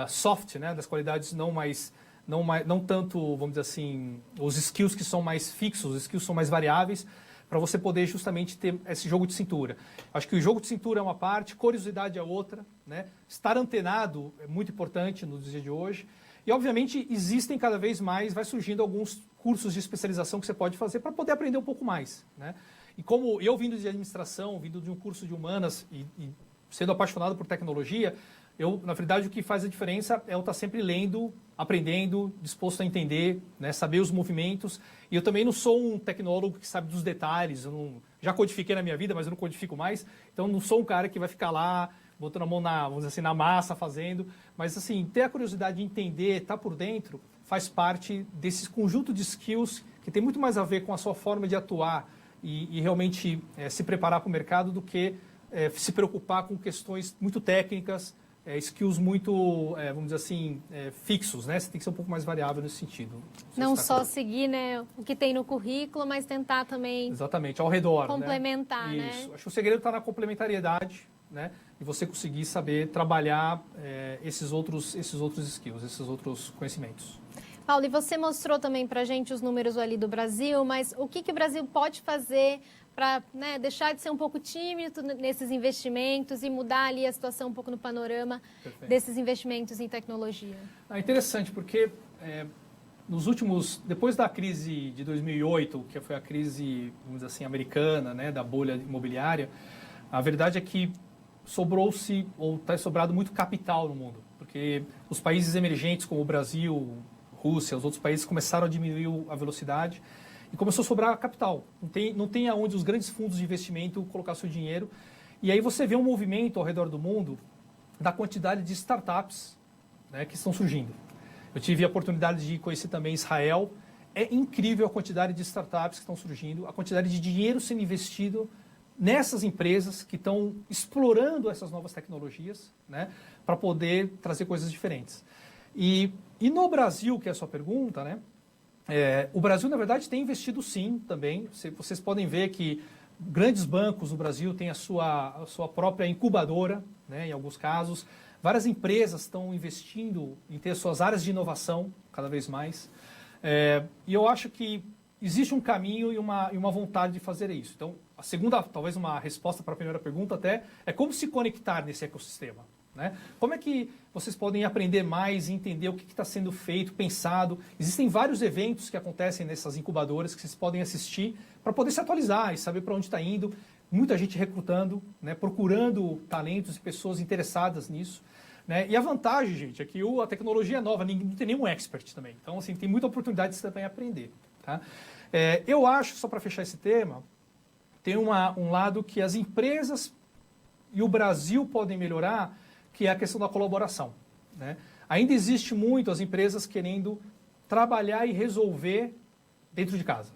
soft, né? Das qualidades não tanto, vamos dizer assim, os skills que são mais fixos, os skills que são mais variáveis, para você poder justamente ter esse jogo de cintura. Acho que o jogo de cintura é uma parte, curiosidade é outra, né? Estar antenado é muito importante nos dias de hoje. E, obviamente, existem cada vez mais, vai surgindo alguns cursos de especialização que você pode fazer para poder aprender um pouco mais, né? E como eu vindo de administração, vindo de um curso de humanas e sendo apaixonado por tecnologia, na verdade, o que faz a diferença é eu estar sempre lendo, aprendendo, disposto a entender, né, saber os movimentos. E eu também não sou um tecnólogo que sabe dos detalhes. Já codifiquei na minha vida, mas eu não codifico mais. Então, não sou um cara que vai ficar lá, botando a mão vamos dizer assim, na massa, fazendo. Mas, assim, ter a curiosidade de entender, estar por dentro, faz parte desse conjunto de skills que tem muito mais a ver com a sua forma de atuar e realmente se preparar para o mercado do que se preocupar com questões muito técnicas, skills muito, vamos dizer assim, fixos, né? Você tem que ser um pouco mais variável nesse sentido. Não só seguir, né, o que tem no currículo, mas tentar também... Exatamente, ao redor, complementar, né? Isso. Acho que o segredo está na complementariedade, né? E você conseguir saber trabalhar esses outros skills, esses outros conhecimentos. Paulo, e você mostrou também para a gente os números ali do Brasil, mas o que o Brasil pode fazer para, né, deixar de ser um pouco tímido nesses investimentos e mudar ali a situação um pouco no panorama desses investimentos em tecnologia? É interessante, porque depois da crise de 2008, que foi a crise, vamos dizer assim, americana, né, da bolha imobiliária, a verdade é que sobrou-se, ou está sobrado muito capital no mundo, porque os países emergentes como o Brasil, Rússia, os outros países começaram a diminuir a velocidade e começou a sobrar capital. Não tem aonde os grandes fundos de investimento colocar seu dinheiro. E aí você vê um movimento ao redor do mundo da quantidade de startups, né, que estão surgindo. Eu tive a oportunidade de conhecer também Israel. É incrível a quantidade de startups que estão surgindo, a quantidade de dinheiro sendo investido nessas empresas que estão explorando essas novas tecnologias, né, para poder trazer coisas diferentes. E no Brasil, que é a sua pergunta, né, o Brasil, na verdade, tem investido sim também. Vocês podem ver que grandes bancos no Brasil têm a sua própria incubadora, né, em alguns casos. Várias empresas estão investindo em ter suas áreas de inovação cada vez mais. E eu acho que existe um caminho e uma vontade de fazer isso. Então, a segunda, talvez uma resposta para a primeira pergunta até, é como se conectar nesse ecossistema. Né? Como é que vocês podem aprender mais e entender o que está sendo feito, pensado? Existem vários eventos que acontecem nessas incubadoras que vocês podem assistir para poder se atualizar e saber para onde está indo. Muita gente recrutando, né, procurando talentos e pessoas interessadas nisso. Né? E a vantagem, gente, é que a tecnologia é nova, não tem nenhum expert também. Então, assim, tem muita oportunidade de você também aprender. Tá? Eu acho, só para fechar esse tema, tem um lado que as empresas e o Brasil podem melhorar, que é a questão da colaboração. Né? Ainda existe muito as empresas querendo trabalhar e resolver dentro de casa.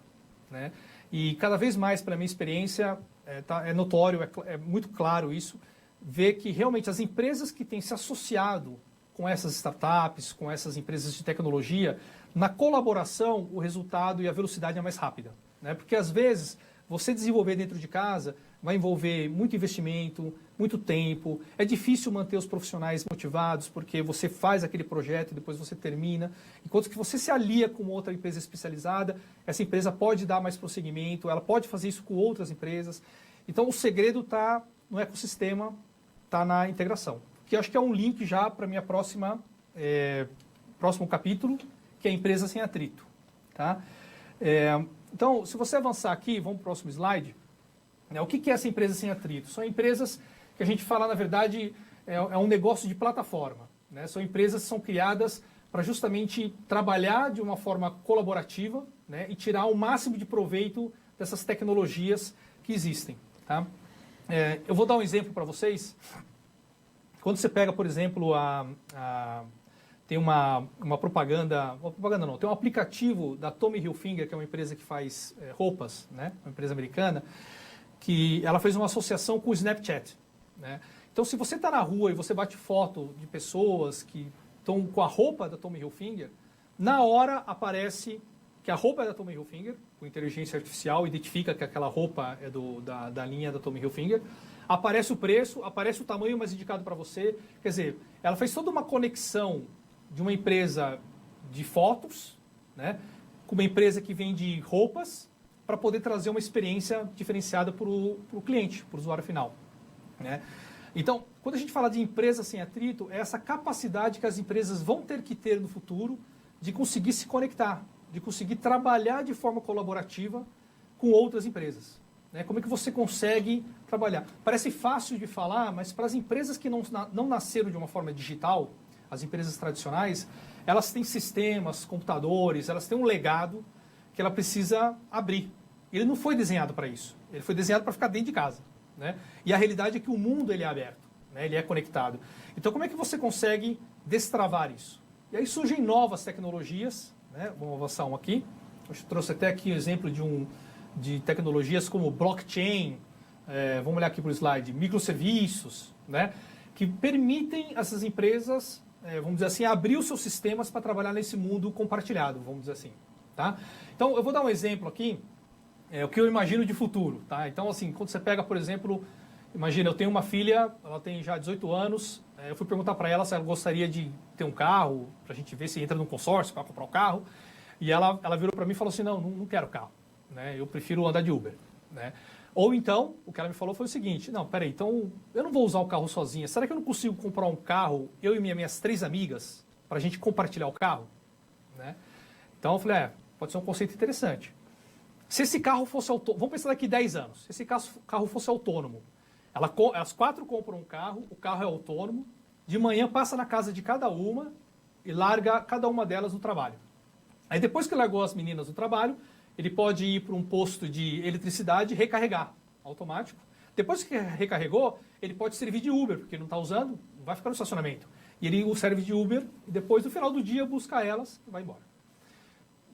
Né? E cada vez mais, pela minha experiência, é notório, é muito claro isso, ver que realmente as empresas que têm se associado com essas startups, com essas empresas de tecnologia, na colaboração o resultado e a velocidade é mais rápida. Né? Porque às vezes você desenvolver dentro de casa vai envolver muito investimento, muito tempo, é difícil manter os profissionais motivados porque você faz aquele projeto e depois você termina. Enquanto que você se alia com outra empresa especializada, essa empresa pode dar mais prosseguimento, ela pode fazer isso com outras empresas. Então o segredo está no ecossistema, está na integração. Que eu acho que é um link já para a minha próximo capítulo, que é a empresa sem atrito. Tá? Então, se você avançar aqui, vamos para o próximo slide. O que é essa empresa sem atrito? São empresas que a gente fala, na verdade, é um negócio de plataforma. Né? São empresas que são criadas para justamente trabalhar de uma forma colaborativa, né? E tirar o máximo de proveito dessas tecnologias que existem. Tá? Eu vou dar um exemplo para vocês. Quando você pega, por exemplo, tem uma propaganda não, tem um aplicativo da Tommy Hilfiger, que é uma empresa que faz roupas, né? Uma empresa americana, que ela fez uma associação com o Snapchat. Né? Então, se você está na rua e você bate foto de pessoas que estão com a roupa da Tommy Hilfiger, na hora aparece que a roupa é da Tommy Hilfiger, com inteligência artificial, identifica que aquela roupa é da linha da Tommy Hilfiger, aparece o preço, aparece o tamanho mais indicado para você. Quer dizer, ela fez toda uma conexão de uma empresa de fotos, né, com uma empresa que vende roupas, para poder trazer uma experiência diferenciada para o cliente, para o usuário final. Né? Então, quando a gente fala de empresa sem atrito, é essa capacidade que as empresas vão ter que ter no futuro de conseguir se conectar, de conseguir trabalhar de forma colaborativa com outras empresas. Né? Como é que você consegue trabalhar? Parece fácil de falar, mas para as empresas que não nasceram de uma forma digital, as empresas tradicionais, elas têm sistemas, computadores, elas têm um legado que ela precisa abrir. Ele não foi desenhado para isso. Ele foi desenhado para ficar dentro de casa. Né? E a realidade é que o mundo ele é aberto, né? Ele é conectado. Então, como é que você consegue destravar isso? E aí surgem novas tecnologias. Né? Vamos avançar um aqui. Eu trouxe até aqui o exemplo de tecnologias como blockchain. Vamos olhar aqui para o slide. Microserviços, né? Que permitem essas empresas, vamos dizer assim, abrir os seus sistemas para trabalhar nesse mundo compartilhado, vamos dizer assim. Tá? Então, eu vou dar um exemplo aqui, o que eu imagino de futuro. Tá? Então, assim, quando você pega, por exemplo, imagina, eu tenho uma filha, ela tem já 18 anos, eu fui perguntar para ela se ela gostaria de ter um carro, para a gente ver se entra num consórcio para comprar um carro, e ela virou para mim e falou assim, não quero carro, né? Eu prefiro andar de Uber. Né? Ou então, o que ela me falou foi o seguinte, não, peraí, então eu não vou usar o carro sozinha, será que eu não consigo comprar um carro, eu e minhas 3 amigas, para a gente compartilhar o carro? Né? Então eu falei, pode ser um conceito interessante. Se esse carro fosse autônomo, vamos pensar daqui 10 anos, se esse carro fosse autônomo, as 4 compram um carro, o carro é autônomo, de manhã passa na casa de cada uma e larga cada uma delas no trabalho. Aí depois que largou as meninas no trabalho, ele pode ir para um posto de eletricidade e recarregar, automático. Depois que recarregou, ele pode servir de Uber, porque ele não está usando, não vai ficar no estacionamento. E ele serve de Uber e depois, no final do dia, busca elas e vai embora.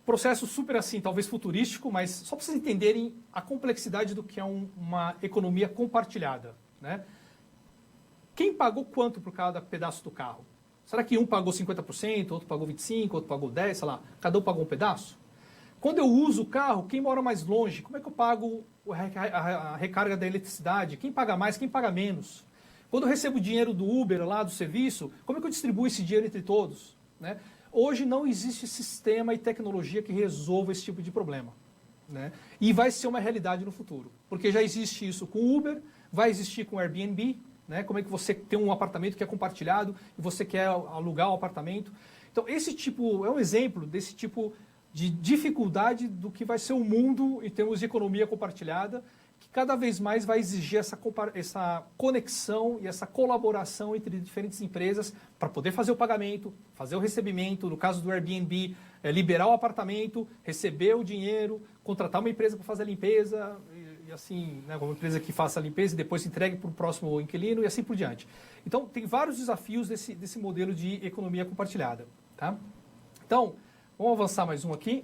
processo super assim, talvez futurístico, mas só para vocês entenderem a complexidade do que é uma economia compartilhada, né? Quem pagou quanto por cada pedaço do carro? Será que um pagou 50%, outro pagou 25%, outro pagou 10%, sei lá, cada um pagou um pedaço? Quando eu uso o carro, quem mora mais longe, como é que eu pago a recarga da eletricidade? Quem paga mais, quem paga menos? Quando eu recebo dinheiro do Uber, lá do serviço, como é que eu distribuo esse dinheiro entre todos, né? Hoje não existe sistema e tecnologia que resolva esse tipo de problema, né? E vai ser uma realidade no futuro, porque já existe isso com o Uber, vai existir com o Airbnb, né? Como é que você tem um apartamento que é compartilhado e você quer alugar o apartamento. Então, esse tipo é um exemplo desse tipo de dificuldade do que vai ser o mundo em termos de economia compartilhada, que cada vez mais vai exigir essa conexão e essa colaboração entre diferentes empresas para poder fazer o pagamento, fazer o recebimento, no caso do Airbnb, liberar o apartamento, receber o dinheiro, contratar uma empresa para fazer a limpeza, e assim, né, uma empresa que faça a limpeza e depois entregue para o próximo inquilino e assim por diante. Então, tem vários desafios desse modelo de economia compartilhada. Tá? Então, vamos avançar mais um aqui.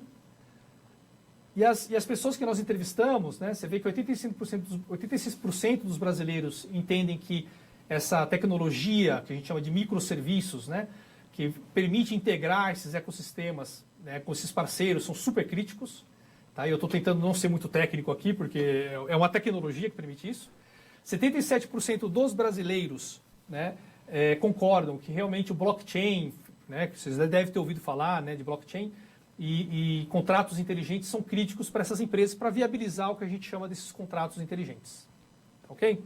E as pessoas que nós entrevistamos, né, você vê que 86% dos brasileiros entendem que essa tecnologia, que a gente chama de microserviços, né, que permite integrar esses ecossistemas, né, com esses parceiros, são super críticos. Tá? Eu estou tentando não ser muito técnico aqui, porque é uma tecnologia que permite isso. 77% dos brasileiros, né, concordam que realmente o blockchain, né, que vocês devem ter ouvido falar, né, de blockchain, e contratos inteligentes são críticos para essas empresas para viabilizar o que a gente chama desses contratos inteligentes. Ok?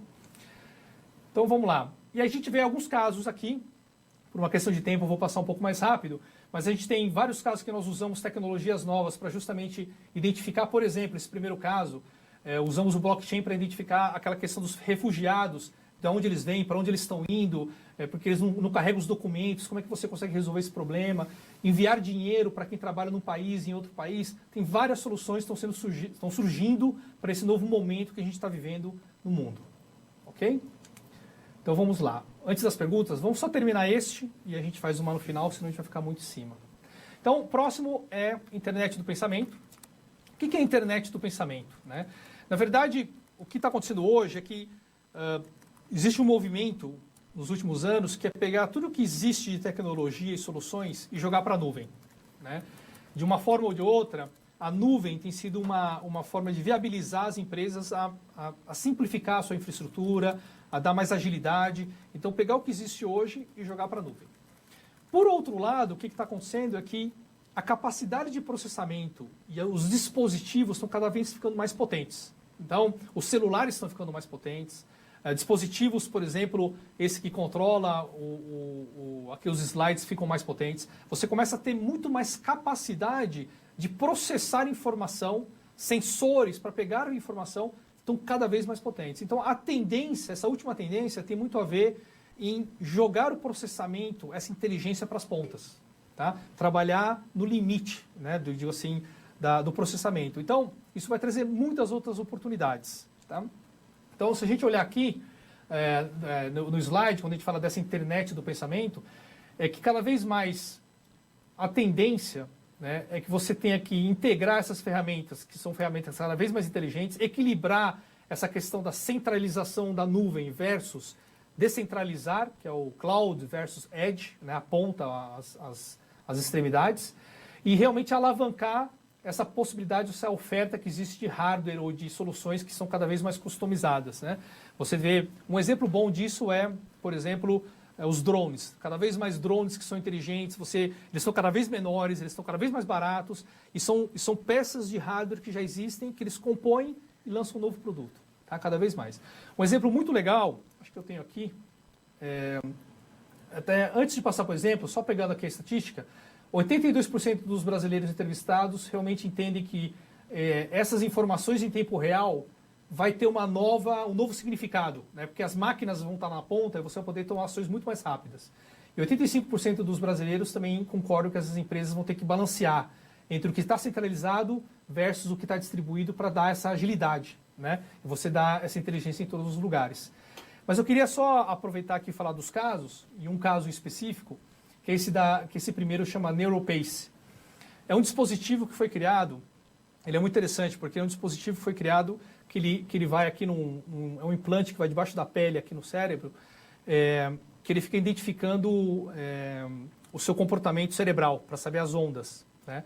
Então vamos lá. E a gente vê alguns casos aqui, por uma questão de tempo eu vou passar um pouco mais rápido, mas a gente tem vários casos que nós usamos tecnologias novas para justamente identificar, por exemplo, esse primeiro caso, usamos o blockchain para identificar aquela questão dos refugiados, de onde eles vêm, para onde eles estão indo, porque eles não carregam os documentos, como é que você consegue resolver esse problema, enviar dinheiro para quem trabalha num país, em outro país. Tem várias soluções que estão surgindo para esse novo momento que a gente está vivendo no mundo. Ok? Então vamos lá. Antes das perguntas, vamos só terminar este e a gente faz uma no final, senão a gente vai ficar muito em cima. Então, o próximo é internet do pensamento. O que é a internet do pensamento, né? Na verdade, o que está acontecendo hoje é que existe um movimento nos últimos anos que é pegar tudo o que existe de tecnologia e soluções e jogar para a nuvem, né? De uma forma ou de outra, a nuvem tem sido uma forma de viabilizar as empresas a simplificar a sua infraestrutura, a dar mais agilidade. Então, pegar o que existe hoje e jogar para a nuvem. Por outro lado, o que está acontecendo é que a capacidade de processamento e os dispositivos estão cada vez ficando mais potentes. Então, os celulares estão ficando mais potentes. Dispositivos, por exemplo, esse que controla aqui os slides ficam mais potentes. Você começa a ter muito mais capacidade de processar informação, sensores para pegar a informação estão cada vez mais potentes. Então, a tendência, essa última tendência, tem muito a ver em jogar o processamento, essa inteligência para as pontas. Tá? Trabalhar no limite, né, digo assim, do processamento. Então, isso vai trazer muitas outras oportunidades. Tá? Então, se a gente olhar aqui no slide, quando a gente fala dessa internet do pensamento, é que cada vez mais a tendência, né, é que você tenha que integrar essas ferramentas, que são ferramentas cada vez mais inteligentes, equilibrar essa questão da centralização da nuvem versus descentralizar, que é o cloud versus edge, né, aponta as extremidades, e realmente alavancar essa possibilidade, essa oferta que existe de hardware ou de soluções que são cada vez mais customizadas, né? Você vê, um exemplo bom disso por exemplo, os drones. Cada vez mais drones que são inteligentes, eles são cada vez menores, eles estão cada vez mais baratos, e são peças de hardware que já existem, que eles compõem e lançam um novo produto, tá? Cada vez mais. Um exemplo muito legal, acho que eu tenho aqui, até antes de passar por exemplo, só pegando aqui a estatística, 82% dos brasileiros entrevistados realmente entendem que essas informações em tempo real vai ter um novo significado, né? Porque as máquinas vão estar na ponta e você vai poder tomar ações muito mais rápidas. E 85% dos brasileiros também concordam que essas empresas vão ter que balancear entre o que está centralizado versus o que está distribuído para dar essa agilidade, né? E você dá essa inteligência em todos os lugares. Mas eu queria só aproveitar aqui e falar dos casos, e um caso específico, que esse primeiro chama Neuropace. É um dispositivo que foi criado, ele é muito interessante, porque é um dispositivo que foi criado, que ele vai aqui é um implante que vai debaixo da pele, aqui no cérebro, que ele fica identificando o seu comportamento cerebral, para saber as ondas, né?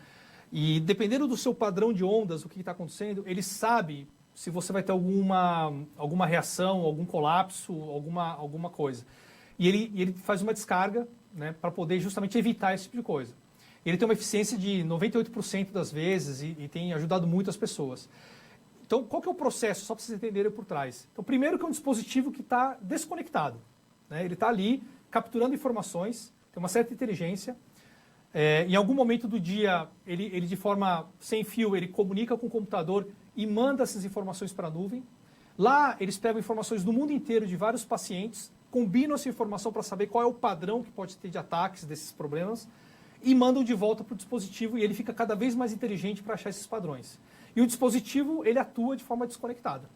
E dependendo do seu padrão de ondas, o que está acontecendo, ele sabe se você vai ter alguma reação, algum colapso, alguma coisa. E ele faz uma descarga, né, para poder justamente evitar esse tipo de coisa. Ele tem uma eficiência de 98% das vezes e tem ajudado muito as pessoas. Então, qual que é o processo, só para vocês entenderem por trás? Então, primeiro que é um dispositivo que está desconectado, né? Ele está ali capturando informações, tem uma certa inteligência. Em algum momento do dia, ele de forma sem fio, ele comunica com o computador e manda essas informações para a nuvem. Lá, eles pegam informações do mundo inteiro de vários pacientes, combinam essa informação para saber qual é o padrão que pode ter de ataques desses problemas e mandam de volta para o dispositivo e ele fica cada vez mais inteligente para achar esses padrões. E o dispositivo, ele atua de forma desconectada,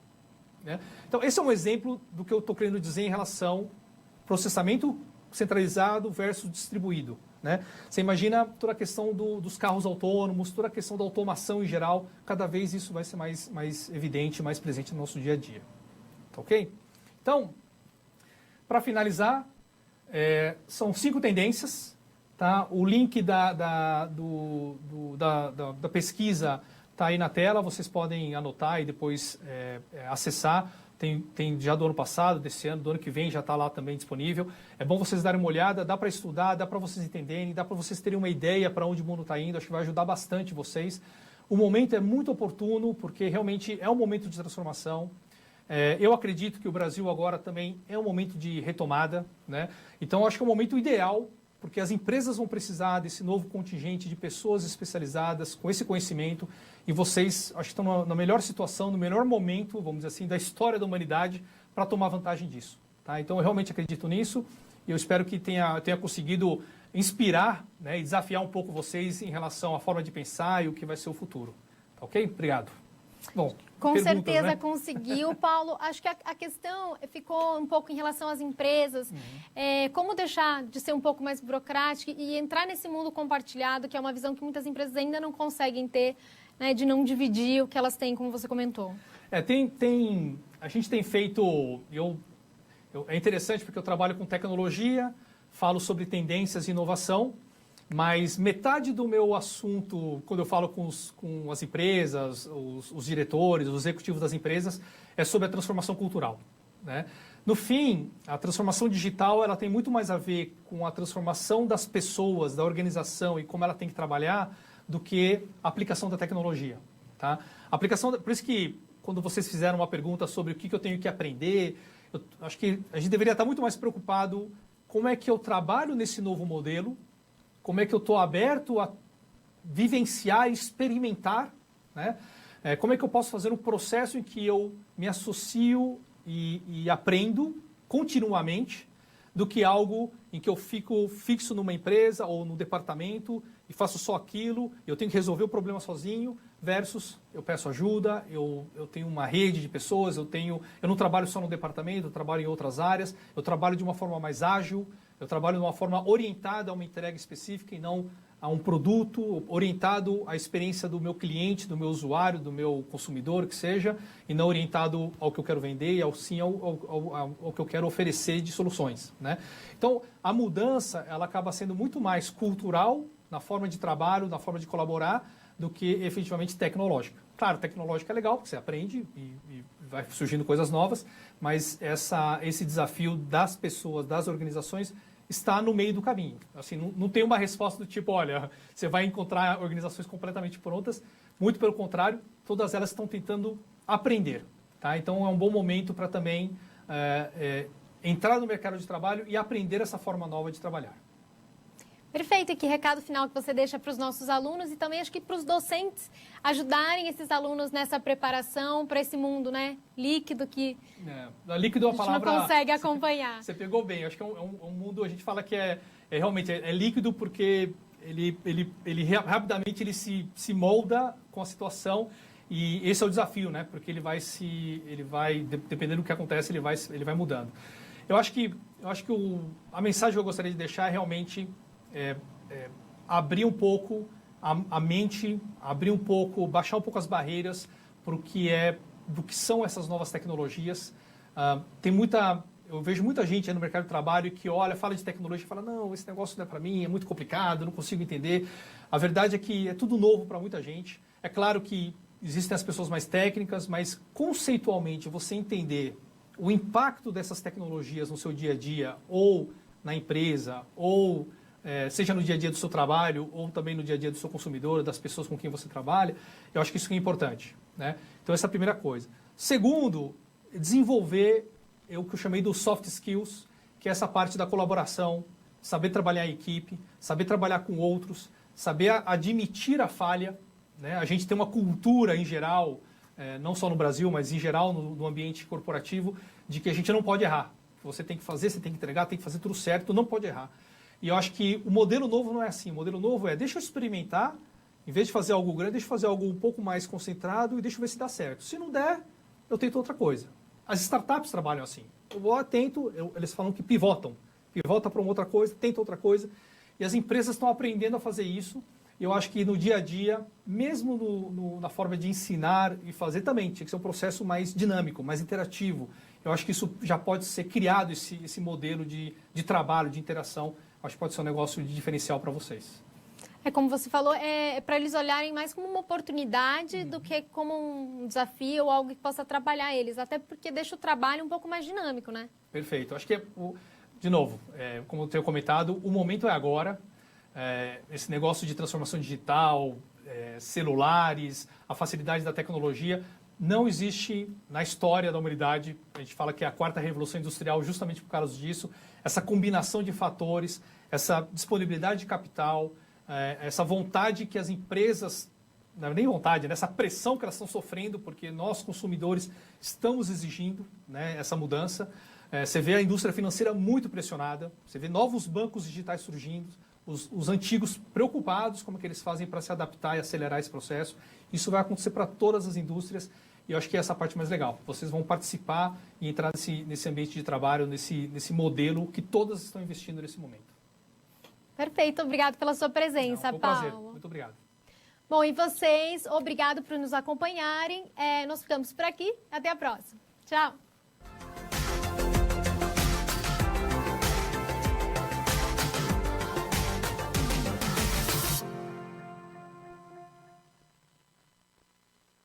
né? Então, esse é um exemplo do que eu estou querendo dizer em relação ao processamento centralizado versus distribuído, né? Você imagina toda a questão dos carros autônomos, toda a questão da automação em geral, cada vez isso vai ser mais evidente, mais presente no nosso dia a dia. Tá ok? Então, para finalizar, são 5 tendências, tá? O link da pesquisa está aí na tela, vocês podem anotar e depois acessar. Tem já do ano passado, desse ano, do ano que vem já está lá também disponível. É bom vocês darem uma olhada, dá para estudar, dá para vocês entenderem, dá para vocês terem uma ideia para onde o mundo está indo, acho que vai ajudar bastante vocês. O momento é muito oportuno, porque realmente é um momento de transformação. Eu acredito que o Brasil agora também é um momento de retomada, né? Então, acho que é um momento ideal, porque as empresas vão precisar desse novo contingente de pessoas especializadas com esse conhecimento e vocês, acho que estão na melhor situação, no melhor momento, vamos dizer assim, da história da humanidade para tomar vantagem disso, tá? Então, eu realmente acredito nisso e eu espero que tenha conseguido inspirar, né, e desafiar um pouco vocês em relação à forma de pensar e o que vai ser o futuro. Tá ok? Obrigado. Bom, com certeza, né? Conseguiu, Paulo. Acho que a questão ficou um pouco em relação às empresas. Como deixar de ser um pouco mais burocrático e entrar nesse mundo compartilhado, que é uma visão que muitas empresas ainda não conseguem ter, né, de não dividir o que elas têm, como você comentou. A gente tem feito... é interessante porque eu trabalho com tecnologia, falo sobre tendências e inovação, mas metade do meu assunto, quando eu falo com as empresas, os diretores, os executivos das empresas, é sobre a transformação cultural, né? No fim, a transformação digital ela tem muito mais a ver com a transformação das pessoas, da organização e como ela tem que trabalhar, do que a aplicação da tecnologia, tá? Por isso que, quando vocês fizeram uma pergunta sobre o que eu tenho que aprender, eu acho que a gente deveria estar muito mais preocupado como é que eu trabalho nesse novo modelo, como é que eu estou aberto a vivenciar e experimentar, né? Como é que eu posso fazer um processo em que eu me associo e aprendo continuamente, do que algo em que eu fico fixo numa empresa ou num departamento e faço só aquilo, eu tenho que resolver o problema sozinho, versus eu peço ajuda, eu tenho uma rede de pessoas, eu não trabalho só no departamento, eu trabalho em outras áreas, eu trabalho de uma forma mais ágil, eu trabalho de uma forma orientada a uma entrega específica e não a um produto, orientado à experiência do meu cliente, do meu usuário, do meu consumidor, que seja, e não orientado ao que eu quero vender e ao que eu quero oferecer de soluções, né? Então, a mudança ela acaba sendo muito mais cultural na forma de trabalho, na forma de colaborar, do que efetivamente tecnológica. Claro, tecnológica é legal, porque você aprende e vai surgindo coisas novas, mas esse desafio das pessoas, das organizações, está no meio do caminho. Assim, não tem uma resposta do tipo, olha, você vai encontrar organizações completamente prontas. Muito pelo contrário, todas elas estão tentando aprender, tá? Então, é um bom momento para também entrar no mercado de trabalho e aprender essa forma nova de trabalhar. Perfeito. E que recado final que você deixa para os nossos alunos e também acho que para os docentes ajudarem esses alunos nessa preparação para esse mundo, né, líquido que líquido é uma palavra, não consegue acompanhar. Você pegou bem. Acho que é um mundo, a gente fala que realmente líquido porque ele rapidamente ele se molda com a situação e esse é o desafio, né? Porque ele vai dependendo do que acontece, ele vai mudando. Eu acho que a mensagem que eu gostaria de deixar é realmente abrir um pouco a mente, abrir um pouco, baixar um pouco as barreiras para o que do que são essas novas tecnologias. Eu vejo muita gente aí no mercado de trabalho que olha, fala de tecnologia e fala, não, esse negócio não é para mim, é muito complicado, não consigo entender. A verdade é que é tudo novo para muita gente. É claro que existem as pessoas mais técnicas, mas conceitualmente você entender o impacto dessas tecnologias no seu dia a dia, ou na empresa, ou seja no dia a dia do seu trabalho, ou também no dia a dia do seu consumidor, das pessoas com quem você trabalha, eu acho que isso é importante, né? Então, essa é a primeira coisa. Segundo, desenvolver o que eu chamei dos soft skills, que é essa parte da colaboração, saber trabalhar em equipe, saber trabalhar com outros, saber admitir a falha, né? A gente tem uma cultura em geral, não só no Brasil, mas em geral no ambiente corporativo, de que a gente não pode errar. Você tem que fazer, você tem que entregar, tem que fazer tudo certo, não pode errar. E eu acho que o modelo novo não é assim. O modelo novo é, deixa eu experimentar, em vez de fazer algo grande, deixa eu fazer algo um pouco mais concentrado e deixa eu ver se dá certo. Se não der, eu tento outra coisa. As startups trabalham assim. Eu vou atento, eles falam que pivotam. Pivota para uma outra coisa, tenta outra coisa. E as empresas estão aprendendo a fazer isso. E eu acho que no dia a dia, mesmo na forma de ensinar e fazer também, tinha que ser um processo mais dinâmico, mais interativo. Eu acho que isso já pode ser criado, esse modelo de trabalho, de interação. Acho que pode ser um negócio de diferencial para vocês. Como você falou, é para eles olharem mais como uma oportunidade do que como um desafio ou algo que possa atrapalhar eles. Até porque deixa o trabalho um pouco mais dinâmico, né? Perfeito. Acho que, de novo, como eu tenho comentado, o momento é agora. Esse negócio de transformação digital, celulares, a facilidade da tecnologia, não existe na história da humanidade. A gente fala que é a quarta revolução industrial justamente por causa disso. Essa combinação de fatores, essa disponibilidade de capital, essa vontade que as empresas, não é nem vontade, né? Essa pressão que elas estão sofrendo, porque nós, consumidores, estamos exigindo, né, essa mudança. Você vê a indústria financeira muito pressionada, você vê novos bancos digitais surgindo, os antigos preocupados como é que eles fazem para se adaptar e acelerar esse processo. Isso vai acontecer para todas as indústrias e eu acho que é essa a parte mais legal. Vocês vão participar e entrar nesse ambiente de trabalho, nesse modelo que todas estão investindo nesse momento. Perfeito, obrigado pela sua presença, Paulo. Paulo. Prazer, muito obrigado. Bom, e vocês, obrigado por nos acompanharem. Nós ficamos por aqui, até a próxima. Tchau!